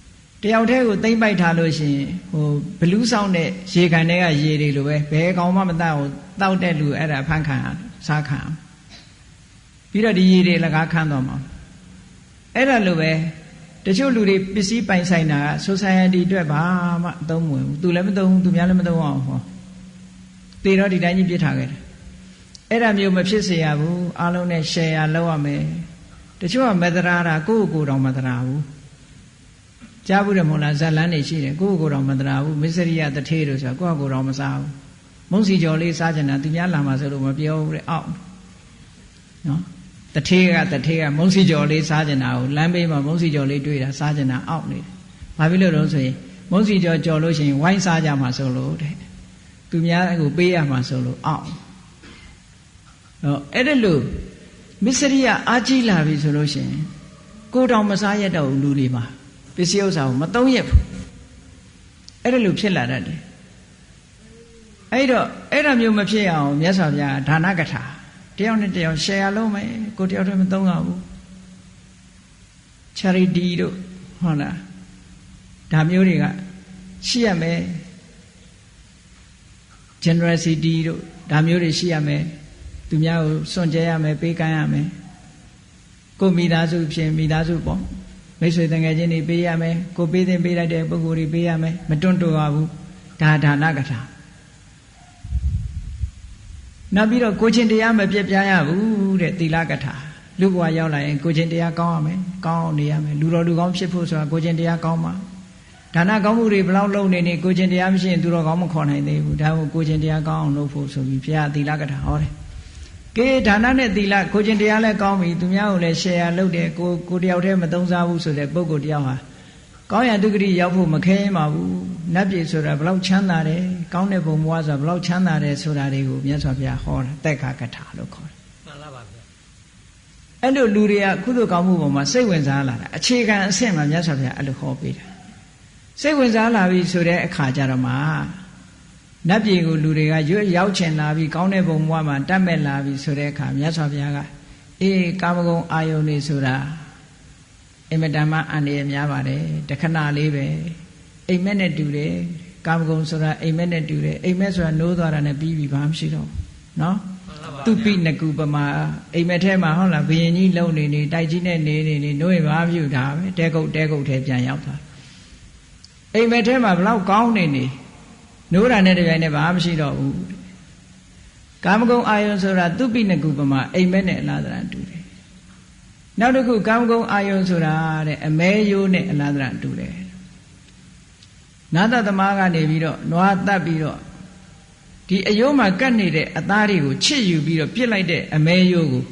တယောက်တည်းကိုသိမ့်ပိုက်ထားလို့ရှိရင်ဟိုဘလူးဆောင်တဲ့ရေကန်တွေကရေတွေလိုပဲဘယ်ကောင်မှမတတ်ဘူးတောက်တဲ့လူအဲ့ဒါဖန်ခံစားခံပြီးတော့ဒီရေတွေလကားခန်းတော့မှာအဲ့ဒါလိုပဲတချို့လူတွေပစ္စည်းပိုင်ဆိုင်တာက society အတွက်ဘာမှအသုံးမဝင်ဘူးသူလည်းမသုံးဘူးသူများလည်းမသုံးအောင်ဟောတေတော့ဒီတိုင်းကြီးပြစ်ထားခဲ့တယ်အဲ့ဒါမျိုးမဖြစ်စေရဘူးအားလုံးနဲ့ share လုပ်ရမယ်တချို့ကမသရာတာကိုယ့်ကိုယ်တော်မသရာဘူးကြားဘူးတယ်မို့လားဇလန်းနေရှိတယ်ကိုယ့်ကိုယ်တော်မသရာဘူးမစ္စရိယတထေးလို့ဆိုတာကိုယ့်ကိုယ်တော်မစားဘူးမုံစီကျော်လေးစားကြတာသူများလာမှဆိုလို့မပြောဘူးတဲ့အောက်နော်တထေးကမုံစီကျော်လေးစားကြတာကိုလမ်းဘေးမှာမုံစီကျော်လေးတွေ့တာစားကြတာအောက်နေတယ်ဘာဖြစ်လို့လဲဆိုရင်မုံစီကျော်ကြော်လို့ရှိရင်ဝိုင်းစားကြမှာဆိုလို့တဲ့သူများကိုပေးရမှာဆိုလို့အောက်အဲ့ဒါလို့မစ္စရိယအာကြီးလာပြီဆိုလို့ရှိရင်ကိုယ်တော်မစားရတော့ဘူးလူတွေမှာပစ္စည်းဥစ္စာကိုမသုံးရဘူးအဲ့ဒါလို့ဖြစ်လာတတ်တယ်အဲ့တော့အဲ့ဒါမျိုးမဖြစ်အောင်မြတ်စွာဘုရားဒါနကထာတယောက်နဲ့တယောက် share လုပ်မယ်ကိုတယောက်တည်းမသုံးရဘူး charity တို့ဟုတ်လားဒါမျိုးတွေကရှိရမယ် generosity တို့ဒါမျိုးတွေရှိရမယ်သူများကိုစွန့်ကြဲရမယ်ပေးကမ်းရမယ်ကိုမိသားစုဖြစ်မိသားစုပေါ့မိတ်ဆွေတငယ်ချင်းတွေပေးရမယ်ကိုပေးတဲ့ပေးလိုက်တဲ့ပုဂ္ဂိုလ်တွေပေးရမယ်မတွန့်တိုရဘူးဒါဒါနကထာနောက်ပြီးတော့ကိုချင်းတရားမပြတ်ပြားရဘူးတဲ့သီလကထာလူဘဝရောက်လာရင်ကိုချင်းတရားကောင်းရမယ်ကောင်းအောင်နေရမယ်လူတော်လူကောင်းဖြစ်ဖို့ဆိုတာကိုချင်းတရားကောင်းမှာဒါနကောင်းမှုတွေဘလောက်လုပ်နေနေကိုချင်းတရားမရှိရင်သူတော်ကောင်းမခေါ်နိုင်သေးဘူးဒါကိုကိုချင်းတရားကောင်းအောင်လုပ်ဖို့ဆိုပြီးဘုရားသီလကထာဟောတယ်ကဲဒါနနဲ့သီလကိုချင်းတရားလည်းကောင်းပြီသူများကိုလည်း share လုပ်တယ်ကိုတယောက်တည်းမသုံးစားဘူးဆိုတဲ့ပုဂ္ဂိုလ်တယောက်ဟာကောင်းရတုဂတိရောက်ဖို့မခဲရင်ပါဘူးနတ်ပြည်ဆိုတာဘလောက်ချမ်းသာတယ်ကောင်းတဲ့ဘုံဘဝဆိုတာဘလောက်ချမ်းသာတယ်ဆိုတာတွေကိုမြတ်စွာဘုရားဟောတာတက်ခါကထာလို့ခေါ်တယ်မှန်လားပါဗျာအဲ့လိုလူတွေကကုသိုလ်ကောင်းမှုပေါ်မှာစိတ်ဝင်စားလာတာအခြေခံအဆင့်မှာမြတ်စွာဘုရားအဲ့လိုဟောပေးတာစိတ်ဝင်စားလာပြီဆိုတဲ့အခါကျတော့မှနတ်ပြည်ကိုလူတွေကရောက်ချင်လာပြီကောင်းတဲ့ဘုံဘဝမှာတတ်မဲ့လာပြီဆိုတဲ့အခါမြတ်စွာဘုရားကအေးကာမဂုဏ်အာယုန်နေဆိုတာအင်မတန်မှအန္တရာယ်များပါတယ်တခဏလေးပဲအိမ်မက်နဲ့တူတယ်ကာမဂုဏ်ဆိုတာအိမ်မက်နဲ့တူတယ်အိမ်မက်ဆိုတာနိုးသွားတာနဲ့ပြီးပြီဘာမှမရှိတော့နော်သူပိနကုပမာအိမ်မက်ထဲမှာဟုတ်လားဘယင်ကြီးလုံနေတိုက်ကြီးနဲ့နေနိုးရင်ဘာပြုတာပဲတဲကုတ်ထဲပြန်ရောက်သွားအိမ်မက်ထဲမှာဘလောက်ကောင်းနေနိုးတာနဲ့တပြိုင်နက်ဘာမှမရှိတော့ဘူးကာမဂုဏ်အာယုန်ဆိုတာသူပိနကုပမာအိမ်မက်နဲ့အလားတရာတူတယ်နောက်တစ်ခုကာမဂုဏ်အာယုန်ဆိုတာတဲ့အမဲရိုးနဲ့အလားတရာတူတယ်နာသသမားကနေပြီးတော့နွားတတ်ပြီးတော့ဒီအယိုးမှာကတ်နေတဲ့အသားတွေကိုချစ်ယူပြီးတော့ပြစ်လိုက်တဲ့အမဲရိုးကို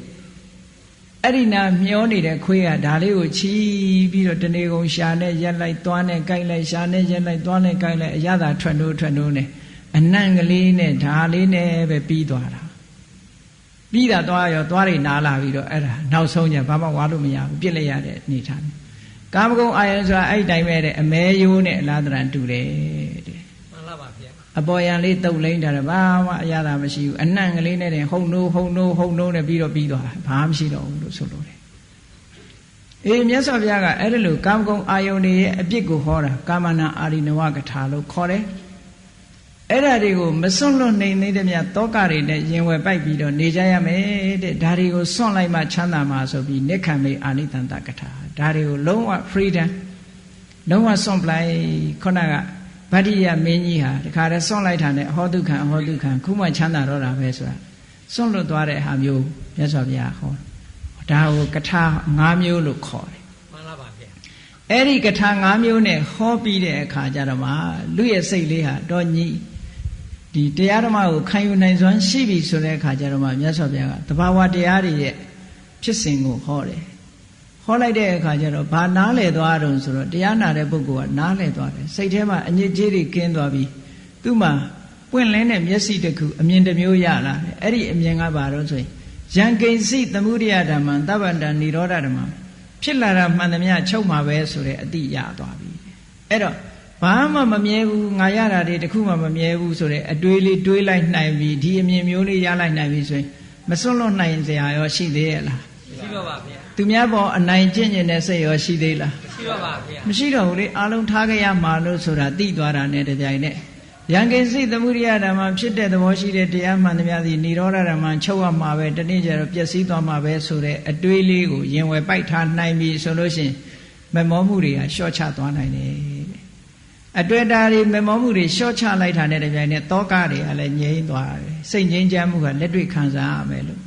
အဲ့ဒီနာမျောနေတဲ့ခွေးကဒါလေးကိုချီးပြီးတော့တနေကုန်ရှာနဲ့ရက်လိုက်သွားနဲ့ကြိုက်လိုက်ရှာနဲ့ရက်လိုက်သွားနဲ့ကြိုက်လိုက်အရသာထွက်နိုးနဲ့အနံ့ကလေးနဲ့ဓာလေးနဲ့ပဲပြီးသွားတာပြီးတာသွားရောသွားတွေနားလာပြီးတော့အဲ့ဒါနောက်ဆုံးညဘာမှဝါလို့မရဘူးပြစ်လိုက်ရတဲ့အနေထားမျိုးကာမဂုဏ်အာယုန်ဆိုတာအဲ့ဒီတိုင်းပဲတဲ့အမဲရိုးနဲ့အလားတန်တူတယ်တဲ့မှန်လားပါဗျာအပေါ်ယံလေးတုပ်လိမ့်တာဘာမှအရသာမရှိဘူးအနံ့ကလေးနဲ့တင်ဟုံနိုးနဲ့ပြီးတော့ပြီးသွားတာဘာမှမရှိတော့ဘူးလို့ဆိုလို့တယ်အေးမြတ်စွာဘုရားကအဲ့ဒါလို့ကာမဂုဏ်အာယုန်တွေရဲ့အပြစ်ကိုဟောတာကာမနာအာရိနဝကထာလို့ခေါ်တယ် အဲ့ဒါတွေကိုမစွန့်လွတ်နိုင်သေးတဲ့မြတ်တောကတွေနဲ့ရင်ဝယ်ပိုက်ပြီးတော့နေကြရမယ်တဲ့ဒါတွေကိုစွန့်လိုက်မှချမ်းသာမှာဆိုပြီးနိက္ခမေအာနိတန္တကထာဒါတွေကိုလုံးဝ freedom လုံးဝစွန့်ပလိုက်ခုနကဗတ္တိယမင်းကြီးဟာတခါတည်းစွန့်လိုက်တာနဲ့အဟောတုခံအဟောတုခံခုမှချမ်းသာတော့တာပဲဆိုတာစွန့်လွတ်သွားတဲ့ဟာမျိုးမြတ်စွာဘုရားဟောဒါကိုကထာ၅မျိုးလို့ခေါ်တယ်မှန်လားပါဗျာအဲ့ဒီကထာ၅မျိုးနဲ့ဟောပြီးတဲ့အခါကျတော့မှလူရဲ့စိတ်လေးဟာတော့ညီဒီတရားဓမ္မကိုခံယူနိုင်စွမ်းရှိပြီဆိုတဲ့အခါကျတော့မှမြတ်စွာဘုရားကတဘာဝတရားတွေရဲ့ဖြစ်စဉ်ကိုဟောတယ်ဟောလိုက်တဲ့အခါကျတော့ဘာနားလည်သွားတုံဆိုတော့တရားနာတဲ့ပုဂ္ဂိုလ်ကနားလည်သွားတယ်စိတ်ထဲမှာအညစ်အကြေးတွေကင်းသွားပြီးသူ့မှာပွင့်လင်းတဲ့မျက်စိတစ်ခုအမြင်တစ်မျိုးရလာတယ်အဲ့ဒီအမြင်ကဘာလို့ဆိုရင်ယံကိဉ္စီသမုဒိယဓမ္မံသဗ္ဗန္တနိရောဓဓမ္မံဖြစ်လာတာမှန်သမျှချုပ်မှာပဲဆိုတဲ့အတိရသွားပြီအဲ့တော့ဘာမှမမြဲဘူးငါရတာတွေတခုမှမမြဲဘူးဆိုတဲ့အတွေးလေးတွေးလိုက်နိုင်ပြီဒီအမြင်မျိုးလေးရလိုက်နိုင်ပြီဆိုရင်မစွန့်လွတ်နိုင်စရာရောရှိသေးရဲ့လားမရှိတော့ပါဗျာသူများပေါ်အနိုင်ကျင့်ကျင်တဲ့စိတ်ရောရှိသေးလားမရှိတော့ပါဗျာမရှိတော့ဘူးလေအလုံးထားကြရမှာလို့ဆိုတာသိသွားတာနဲ့တပြိုင်နက်ယံကိဉ္စီသမုဒိယဓမ္မဖြစ်တဲ့သဘောရှိတဲ့တရားမှန်သမျှသည်နိရောဓဓမ္မချုပ်ရမှာပဲတနေ့ကျတော့ပျက်စီးသွားမှာပဲဆိုတဲ့အတွေးလေးကိုရင်ဝယ်ပိုက်ထားနိုင်ပြီဆိုလို့ရှိရင်မမောမှုတွေကလျှော့ချသွားနိုင်တယ်အတွေ့အတာတွေမမောမှုတွေလျှော့ချလိုက်တာနဲ့တပြိုင်နက်တောကတွေကလည်းငြိမ်းသွားတယ်စိတ်ငြိမ်းချမ်းမှုကလက်တွေ့ခံစားရမယ်လို့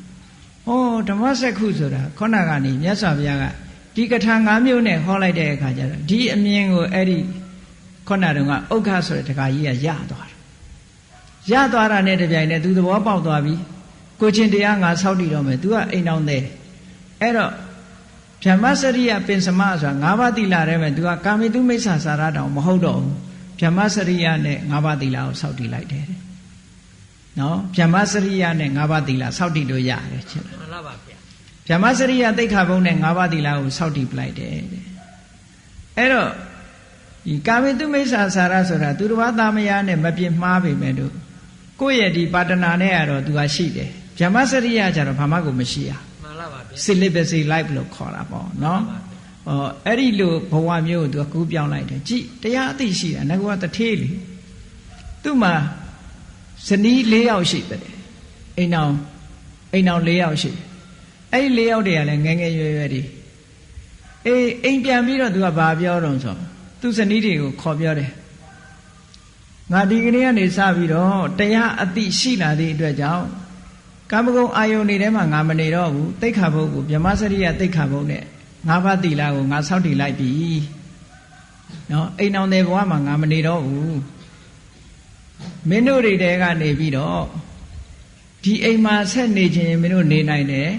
ဟောဓမ္မစက္ခုဆိုတာခေါဏကနေမြတ်စွာဘုရားကဒီကထာ၅မျိုးနဲ့ဟောလိုက်တဲ့အခါကျတော့ဒီအမြင်ကိုအဲ့ဒီခေါဏတုန်းကဥက္ခဆိုတဲ့တခါကြီးကရသွားတယ်ရသွားတာနဲ့တပြိုင်နက်သူသဘောပေါက်သွားပြီကိုချင်းတရားငါဆောက်တည်တော့မယ် तू ကအိမ်တော်သေးအဲ့တော့ဗြဟ္မစရိယပင်စမဆိုတာ၅ပါးသီလထဲမှာ तू ကကာမိတုမိစ္ဆာစာရတောင်မဟုတ်တော့ဘူးဗြဟ္မစရိယနဲ့၅ပါးသီလကိုဆောက်တည်လိုက်တယ်နော်ဗြဟ္မစရိယနဲ့၅ပါးသီလဆောက်တည်လို့ရတယ်ချင်းမှန်လားပါဗျာဗြဟ္မစရိယသိက္ခာပုဒ်နဲ့၅ပါးသီလကိုဆောက်တည်ပလိုက်တယ်အဲ့တော့ဒီကာမိတုမိစ္ဆာစာရဆိုတာသူတစ်ပါးသားမယားနဲ့မပြစ်မှားပေမဲ့တို့ကိုယ့်ရဲ့ဒီပါတနာနဲ့ကတော့ तू ကရှိတယ်ဗြဟ္မစရိယကျတော့ဘာမှကိုမရှိရမှန်လားပါဗျာ celibacy life လို့ခေါ်တာပေါ့နော်ဟောအဲ့ဒီလိုဘဝမျိုးကို तू ကူးပြောင်းလိုက်တယ်ကြည်တရားအသိရှိတာငါကတထေးလေသူ့မှာဇနီး၄ယောက်ရှိတယ်အိမ်အောင်၄ယောက်ရှိတယ်အဲ့ဒီ၄ယောက်တည်းကလည်းငယ်ငယ်ရွယ်ရွယ်တွေအေးအိမ်ပြန်ပြီးတော့ तू ကဘာပြောတော့ဆိုသူ့ဇနီးတွေကိုခေါ်ပြောတယ်ငါဒီကနေ့ကနေစပြီးတော့တရားအသိရှိလာသည့်အတွက်ကြောင့်ကာမဂုဏ်အာယုန်တွေထဲမှာငါမနေတော့ဘူးသိက္ခာပုဒ်ကိုဗြဟ္မစရိယသိက္ခာပုဒ်နဲ့၅ပါးသီလကိုငါဆောက်တည်လိုက်ပြီနော်အိမ်အောင်တဲ့ဘဝမှာငါမနေတော့ဘူးမင်းတို့တွေတဲကနေပြီးတော့ဒီအိမ်မှာဆက်နေခြင်းမင်းတို့နေနိုင်တယ်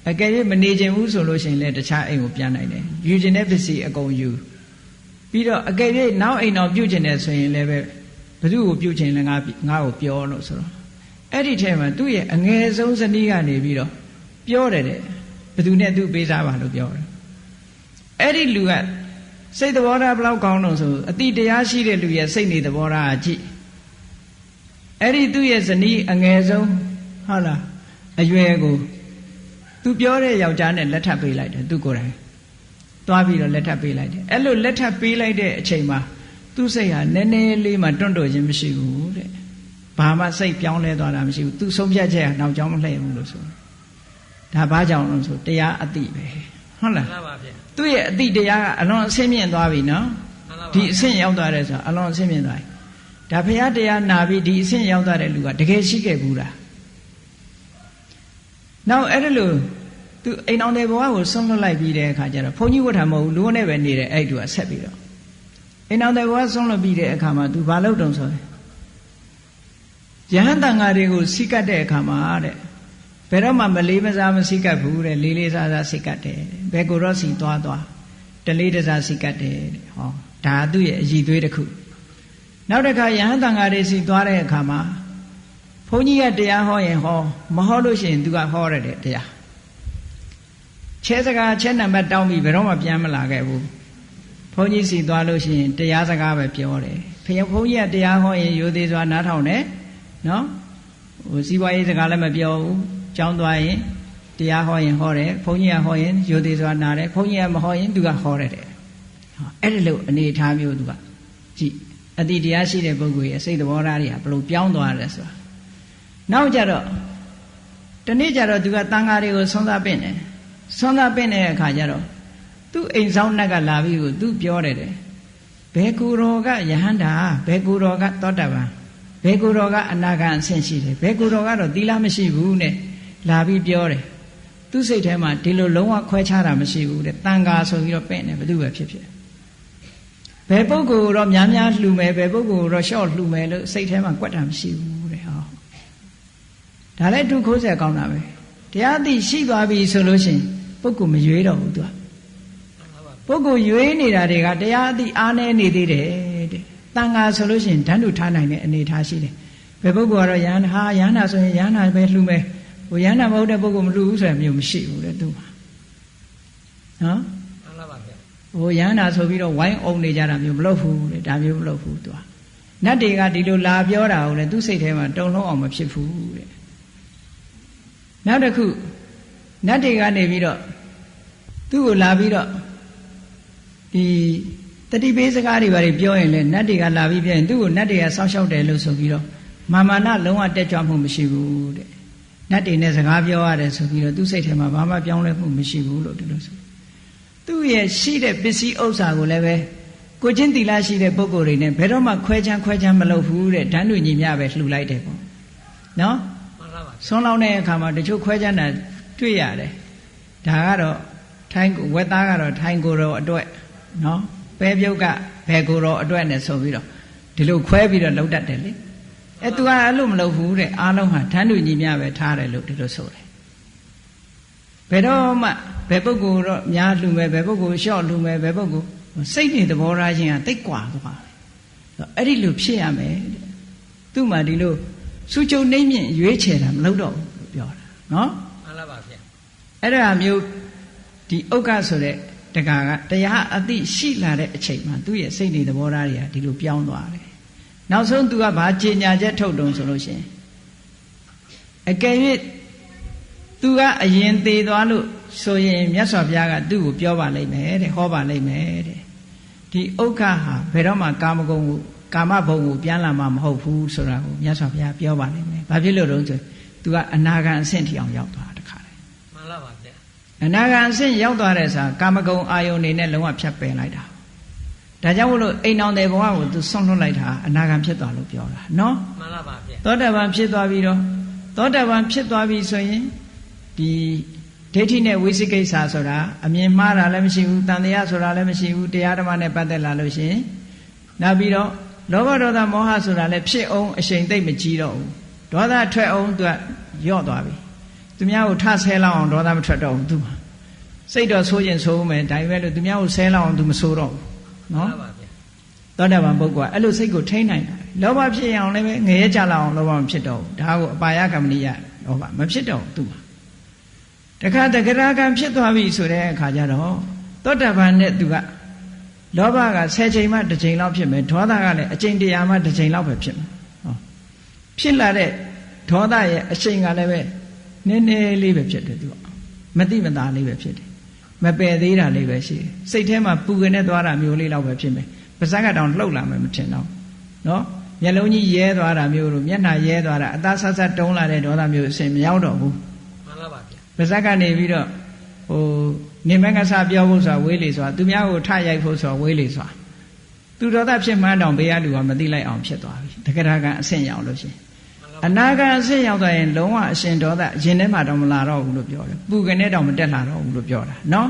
အကယ်၍မနေခြင်းဘူးဆိုလို့ရှိရင်လည်းတခြားအိမ်ကိုပြန်နိုင်တယ်ယူခြင်းတဲ့ပစ္စည်းအကုန်ယူပြီးတော့အကယ်၍နောက်အိမ်တော်ပြုတ်ခြင်းနဲ့ဆိုရင်လည်းပဲဘသူ့ကိုပြုတ်ခြင်းလည်းငါ့ကိုပြောလို့ဆိုတော့အဲ့ဒီထဲမှာသူ့ရဲ့အငယ်ဆုံးဇနီးကနေပြီးတော့ပြောတယ်တဲ့ဘသူနဲ့သူပေးစားပါလို့ပြောတယ်အဲ့ဒီလူကစိတ်သဘောထားဘလောက်ကောင်းလို့ဆိုအတိတရားရှိတဲ့လူရဲ့စိတ်နေသဘောထားအကြည့်အဲ့ဒီသူ့ရဲ့ဇနီးအငယ်ဆုံးဟုတ်လားအရွယ်ကိုသူပြောတဲ့ယောက်ျားနဲ့လက်ထပ်ပေးလိုက်တယ်သူကိုယ်တိုင်သွားပြီးတော့လက်ထပ်ပေးလိုက်တယ်အဲ့လိုလက်ထပ်ပေးလိုက်တဲ့အချိန်မှာသူ့စိတ်ဟာနည်းနည်းလေးမှတွန့်တိုခြင်းမရှိဘူးတဲ့ဘာမှစိတ်ပြောင်းလဲသွားတာမရှိဘူးသူဆုံးဖြတ်ချက်ဟာနောက်ကြောင်းမလှည့်ဘူးလို့ဆိုဒါဘာကြောင့်လဲဆိုတရားအတိပဲဟုတ်လားမှန်ပါဗျာသူ့ရဲ့အတိတရားကအလွန်အဆင့်မြင့်သွားပြီနော်ဒီအဆင့်ရောက်သွားတယ်ဆိုတာအလွန်အဆင့်မြင့်သွားပြီဒါဘုရားတရားနာပြီးဒီအဆင့်ရောက်သွားတဲ့လူကတကယ်ရှိခဲ့ဘူးလားနောက်အဲ့ဒါလို့သူအိမ်အောင်တဲ့ဘဝကိုဆုံးလွတ်လိုက်ပြီးတဲ့အခါကျတော့ဘုန်းကြီးဝတ်ထားမဟုတ်ဘူးလူနဲ့ပဲနေတယ်အဲ့တူကဆက်ပြီးတော့အိမ်အောင်တဲ့ဘဝဆုံးလွတ်ပြီးတဲ့အခါမှာသူဘာလုပ်တုံးဆိုရဟန်းတန်ဃာတွေကိုစိကတ်တဲ့အခါမှာတဲ့ဘယ်တော့မှမလေးမစားမစိကတ်ဘူးတဲ့လေးလေးစားစားစိကတ်တယ်ဘယ်ကိုတော့စီသွားတလေးတစားစိကတ်တယ်တဲ့ဟောဒါသူ့ရဲ့အည်သွေးတစ်ခုနောက်တစ်ခါယဟန်တန်ဃာတွေစီသွားတဲ့အခါမှာဘုန်းကြီးကတရားဟောရင်ဟောမဟောလို့ရှိရင်သူကဟောရတယ်တရားချဲစကားချဲနံပါတ်တောင်းပြီးဘယ်တော့မှပြန်မလာခဲ့ဘူးဘုန်းကြီးစီသွားလို့ရှိရင်တရားစကားပဲပြောတယ်ဘုန်းကြီးကတရားဟောရင်ရိုသေစွာနားထောင်တယ်နော်ဟိုစီးပွားရေးစကားလည်းမပြောဘူးကျောင်းသွားရင်တရားဟောရင်ဟောတယ်ဘုန်းကြီးကဟောရင်ရိုသေစွာနားတယ်ဘုန်းကြီးကမဟောရင်သူကဟောရတယ်တဲ့အဲ့ဒီလိုအနေအထားမျိုးသူကကြည့် အတိတရားရှိတဲ့ပုဂ္ဂိုလ်ရဲ့စိတ်သဘောထားတွေကဘလို့ပြောင်းသွားတယ်ဆိုတာနောက်ကြတော့တနေ့ကျတော့သူကတန်ဃာတွေကိုဆွမ်းသားပင့်တယ်ဆွမ်းသားပင့်တဲ့အခါကျတော့သူ့အိမ်ဆောင်နှက်ကလာပြီးကိုသူပြောတယ်ဘယ်ကူတော်ကယဟန္တာဘယ်ကူတော်ကသောတပန်ဘယ်ကူတော်ကအနာဂံအဆင့်ရှိတယ်ဘယ်ကူတော်ကတော့သီလမရှိဘူးနဲ့လာပြီးပြောတယ်သူ့စိတ်ထဲမှာဒီလိုလုံးဝခွဲခြားတာမရှိဘူးတဲ့တန်ဃာဆိုပြီးတော့ပင့်တယ်ဘယ်သူပဲဖြစ်ဖြစ်ဘယ်ပုဂ္ဂိုလ်တော့များများလှူမယ်ဘယ်ပုဂ္ဂိုလ်တော့ရှော့လှူမယ်လို့စိတ်ထဲမှာကွက်တာမရှိဘူးတဲ့ဟောဒါလည်းသူခိုးဆက်ကောင်းတာပဲတရားသိရှိသွားပြီဆိုလို့ရှိရင်ပုဂ္ဂိုလ်မရွေးတော့ဘူးသူကပုဂ္ဂိုလ်ရွေးနေတာတွေကတရားသိအားနည်းနေသေးတယ်တဲ့တန်ဃာဆိုလို့ရှိရင်ဓာတ်တို့ထားနိုင်တဲ့အနေထားရှိတယ်ဘယ်ပုဂ္ဂိုလ်ကတော့ယန္တာဆိုရင်ယန္တာပဲလှူမယ်ဟိုယန္တာမဟုတ်တဲ့ပုဂ္ဂိုလ်မလှူဘူးဆိုရင်မျိုးမရှိဘူးတဲ့သူကနော်မှန်လားပါဗျာဟိုယန္တာဆိုပြီးတော့ဝိုင်းအောင်နေကြတာမျိုးမလုပ်ဘူးတဲ့ဒါမျိုးမလုပ်ဘူးသူကနတ်တွေကဒီလိုလာပြောတာကိုလေသူစိတ်ထဲမှာတုံလုံးအောင်မဖြစ်ဘူးတဲ့နောက်တစ်ခုနတ်တွေကနေပြီးတော့သူ့ကိုလာပြီးတော့ဒီတတိပေးစကားတွေဘာတွေပြောရင်လေနတ်တွေကလာပြီးပြောရင်သူ့ကိုနတ်တွေကစောင့်ရှောက်တယ်လို့ဆိုပြီးတော့မာမာနလုံးဝတက်ကြွမှုမရှိဘူးတဲ့နတ်တွေနဲ့စကားပြောရတယ်ဆိုပြီးတော့သူ့စိတ်ထဲမှာဘာမှပြောင်းလဲမှုမရှိဘူးလို့ဒီလိုဆိုသူ့ရဲ့ရှိတဲ့ပစ္စည်းဥစ္စာကိုလည်းပဲကိုချင်းတီလာရှိတဲ့ပုဂ္ဂိုလ်တွေနဲ့ဘယ်တော့မှခွဲချမ်းမလုပ်ဘူးတဲ့ဓာတ်ညညီမြပဲလှူလိုက်တယ်ပေါ့နော်ဆွန်းလောင်းတဲ့အခါမှာတချို့ခွဲချမ်းတာတွေ့ရတယ်ဒါကတော့ထိုင်းဝက်သားကတော့ထိုင်းကိုယ်တော်အတွက်နော်ပဲပြုတ်ကဘယ်ကိုယ်တော်အတွက်နဲ့ဆိုပြီးတော့ဒီလိုခွဲပြီးတော့လှုပ်တတ်တယ်လေသူကအဲ့လိုမလုပ်ဘူးတဲ့အားလုံးဟာဓာတ်ညညီမြပဲထားတယ်လို့ဒီလိုဆိုတယ်ဘယ်တော့မှဘယ်ပုဂ္ဂိုလ်တော့များလှူမယ်ဘယ်ပုဂ္ဂိုလ်ရှော့လှူမယ်ဘယ်ပုဂ္ဂိုလ်စိတ်နေသဘောထားခြင်းကတိတ်ကွာသွားတယ်အဲ့ဒီလိုဖြစ်ရမယ်သူ့မှာဒီလိုစုကြုံနှိမ့်မြင့်ရွေးချယ်တာမလုပ်တော့ဘူးလို့ပြောတာနော်မှန်လားပါဗျာအဲ့ဒါမျိုးဒီဥက္ကဆိုတဲ့တက္ကကတရားအသိရှိလာတဲ့အချိန်မှာသူ့ရဲ့စိတ်နေသဘောထားတွေကဒီလိုပြောင်းသွားတယ်နောက်ဆုံးသူကဘာကြေညာချက်ထုတ်တုံဆိုလို့ရှိရင်အကယ်၍သူကအရင်သေးသွားလို့ဆိုရင်မြတ်စွာဘုရားကသူ့ကိုပြောပါလိမ့်မယ်တဲ့ဟောပါလိမ့်မယ်တဲ့ဒီဥက္ကဟာဘယ်တော့မှကာမဂုဏ်ကိုကာမဘုံကိုပြန်လာမှာမဟုတ်ဘူးဆိုတာကိုမြတ်စွာဘုရားပြောပါလိမ့်မယ်ဘာဖြစ်လို့တုံးဆိုသူကအနာဂံအဆင့်ထိအောင်ရောက်သွားတခါလေမှန်လားပါဗျာအနာဂံအဆင့်ရောက်သွားတဲ့ဆိုကာမဂုဏ်အာယုန်နေနဲ့လုံးဝဖြတ်ပယ်လိုက်တာဒါကြောင့်မို့လို့အိမ်တော်တဲ့ဘဝကိုသူဆွန့်လွတ်လိုက်တာအနာဂံဖြစ်သွားလို့ပြောတာနော်မှန်လားပါဗျာသောတာပန်ဖြစ်သွားပြီးတော့သောတာပန်ဖြစ်သွားပြီဆိုရင်ဒီဒိဋ္ဌိနဲ့ဝိသိကိစ္စဆိုတာအမြင်မှားတာလည်းမရှိဘူးတန်တရားဆိုတာလည်းမရှိဘူးတရားဓမ္မနဲ့ပတ်သက်လာလို့ရှိရင်နောက်ပြီးတော့လောဘဒေါသမောဟဆိုတာလည်းဖြစ်အောင်အရှိန်သိမ့်မကြီးတော့ဘူးဒေါသထွက်အောင်သူကယော့သွားပြီသူများကိုထဆဲလောက်အောင်ဒေါသမထွက်တော့ဘူးသူစိတ်တော့ဆိုးရင်ဆိုးမယ်ဒါပေမဲ့လို့သူများကိုဆဲလောက်အောင်သူမဆိုးတော့ဘူးနော်သောတာပန်ပုဂ္ဂိုလ်ကအဲ့လိုစိတ်ကိုထိန်းနိုင်တာလောဘဖြစ်အောင်လည်းငရဲကြလောက်အောင်လောဘမဖြစ်တော့ဘူးဒါကိုအပါယကမ္မနိယလောဘမဖြစ်တော့ဘူးသူမှာတခါတဂရကံဖြစ်သွားပြီဆိုတဲ့အခါကျတော့သောတာပန်နဲ့သူကလောဘက10ချိန်မှ1ချိန်လောက်ဖြစ်မယ်ဒေါသကလည်းအချိန်100မှ1ချိန်လောက်ပဲဖြစ်မယ်ဟောဖြစ်လာတဲ့ဒေါသရဲ့အချိန်ကလည်းပဲနည်းနည်းလေးပဲဖြစ်တယ်သူကမတိမသားလေးပဲဖြစ်တယ်မပယ်သေးတာလေးပဲရှိတယ်စိတ်ထဲမှာပူကနေသွားတာမျိုးလေးလောက်ပဲဖြစ်မယ်ပါးစပ်ကတောင်လှုပ်လာမယ်မထင်တော့နော်မျက်လုံးကြီးရဲသွားတာမျိုးလို့မျက်နှာရဲသွားတာအသားဆတ်တုံးလာတဲ့ဒေါသမျိုးအစဉ်မရောက်တော့ဘူးမှန်လားပါဗျာပါးစပ်ကနေပြီးတော့ဟိုနေမကဆပြောဖို့ဆိုတာဝေးလေဆိုတာသူများကိုထရိုက်ဖို့ဆိုတာဝေးလေဆိုတာသူဒေါသဖြစ်မှန်းတောင်ဘေးကလူကမသိလိုက်အောင်ဖြစ်သွားပြီတက္ကရာကံအဆင့်ရောက်လို့ရှိရင်အနာဂံအဆင့်ရောက်သွားရင်လုံးဝအရှင်ဒေါသရင်ထဲမှာတော့မလာတော့ဘူးလို့ပြောတယ်ပူကနေတော့မတက်လာတော့ဘူးလို့ပြောတာနော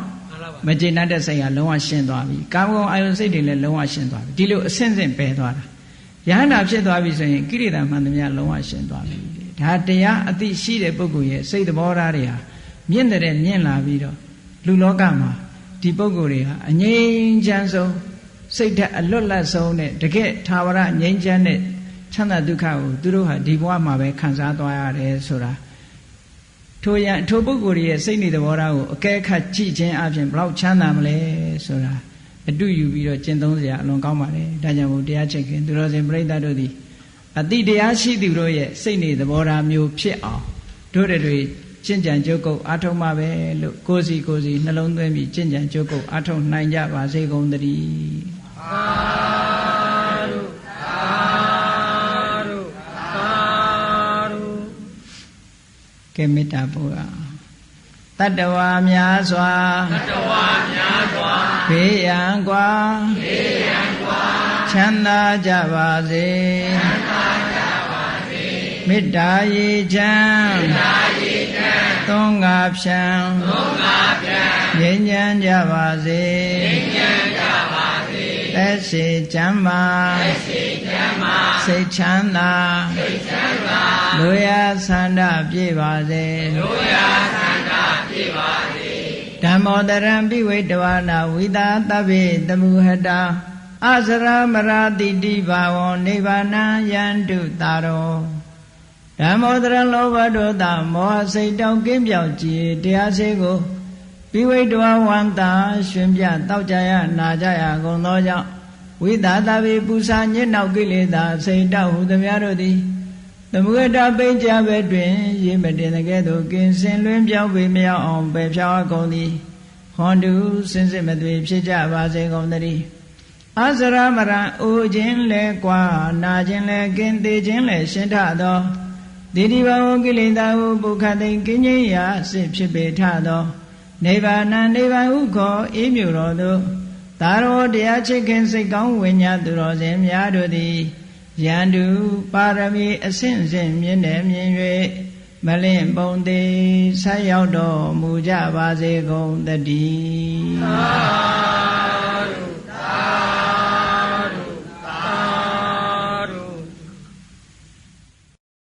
်မကျေနပ်တဲ့စိတ်ကလုံးဝရှင်းသွားပြီကာမဂုဏ်အာယုန်စိတ်တွေလည်းလုံးဝရှင်းသွားပြီဒီလိုအဆင့်ဆင့်ပယ်သွားတာယဟန္တာဖြစ်သွားပြီဆိုရင်ကိရိတာမှန်သမျှလုံးဝရှင်းသွားပြီဒါတရားအသိရှိတဲ့ပုဂ္ဂိုလ်ရဲ့စိတ်သဘောထားတွေဟာမြင့်တဲ့မြင့်လာပြီးတော့လူလောကမှာဒီပုဂ္ဂိုလ်တွေဟာအငြိမ်းချမ်းဆုံးစိတ်ဓာတ်အလွတ်လပ်ဆုံးနဲ့တကယ့်ထာဝရငြိမ်းချမ်းတဲ့ချမ်းသာဒုက္ခကိုသူတို့ဟာဒီဘဝမှာပဲခံစားသွားရတယ်ဆိုတာထိုပုဂ္ဂိုလ်ရဲ့စိတ်နေသဘောထားကိုအကဲခတ်ကြည့်ခြင်းအပြင်ဘလောက်ချမ်းသာမလဲဆိုတာအတူယူပြီးတော့ကျင့်သုံးစရာအလွန်ကောင်းပါတယ်ဒါကြောင့်မို့တရားချစ်ခင်သူတော်စင်ပြိဿတို့သည်အတိတရားရှိသူတို့ရဲ့စိတ်နေသဘောထားမျိုးဖြစ်အောင်တို့တွေကျင့်ကြံကြုတ်ကုတ်အားထုတ်မှာပဲလို့ကိုယ်စီနှလုံးသွင်းပြီးကျင့်ကြံကြုတ်ကုတ်အားထုတ်နိုင်ကြပါစေကုန်သတည်းသာဓု ကဲမေတ္တာပို့ရတတ္တဝါများစွာဘေးရန်ကွာချမ်းသာကြပါစေမေတ္တာရေချမ်းသုံးငါဖြံငြိမ်းချမ်းကြပါစေသက်ရှိချမ်းမာစိတ်ချမ်းသာလူရဆန္ဒပြည့်ပါစေဓမ္မောတရံပိဝိတဝါနာဝိသာသဗ္ဗေတမုဟတာအစရမရာတိတိဘာဝောနိဗ္ဗာနံယန္တုတာရောဓမ္မောတရံလောဘဒေါသမောဟစိတ်တောင်းကင်းပြောင်းကြည်တရားစေကိုပိဝိတဝါဝန္တာရှင်ပြတောက်ကြရနာကြရကုန်သောကြောင့်ဝိသာသဗ္ဗေပူဇာညစ်နောက်ကိလေသာစိတ်တောက်ဟုသမျှတို့သည်သမုဒ္ဒပိဉ္စဘဲတွင်ရေမတင်တဲ့ကဲ့သို့ကင်းစင်လွင်ပြောင်းပေမြောက်အောင်ပယ်ဖြောင်းကုန်သည်ဟွန်တုစင်စစ်မသွေဖြစ်ကြပါစေကုန်သတည်းအစရမရံအိုခြင်းလဲကွာနာခြင်းလဲကင်းသေးခြင်းလဲရှင်းထသောတိတိဘဝကိလေသာဟုပုခတ်သိကင်းခြင်းရာစစ်ဖြစ်ပေထသောနိဗ္ဗာန်နိဗ္ဗာန်ဟုခေါ်အေးမြူတော်သို့သာရောတရားချစ်ခင်စိတ်ကောင်းဝိညာသူတော်စင်များတို့သည်ယန္တုပါရမီအစဉ်စဉ်မြင့်တယ်မြင်၍မလင့်ပုံသေးဆက်ရောက်တော်မူကြပါစေကုန်သတည်း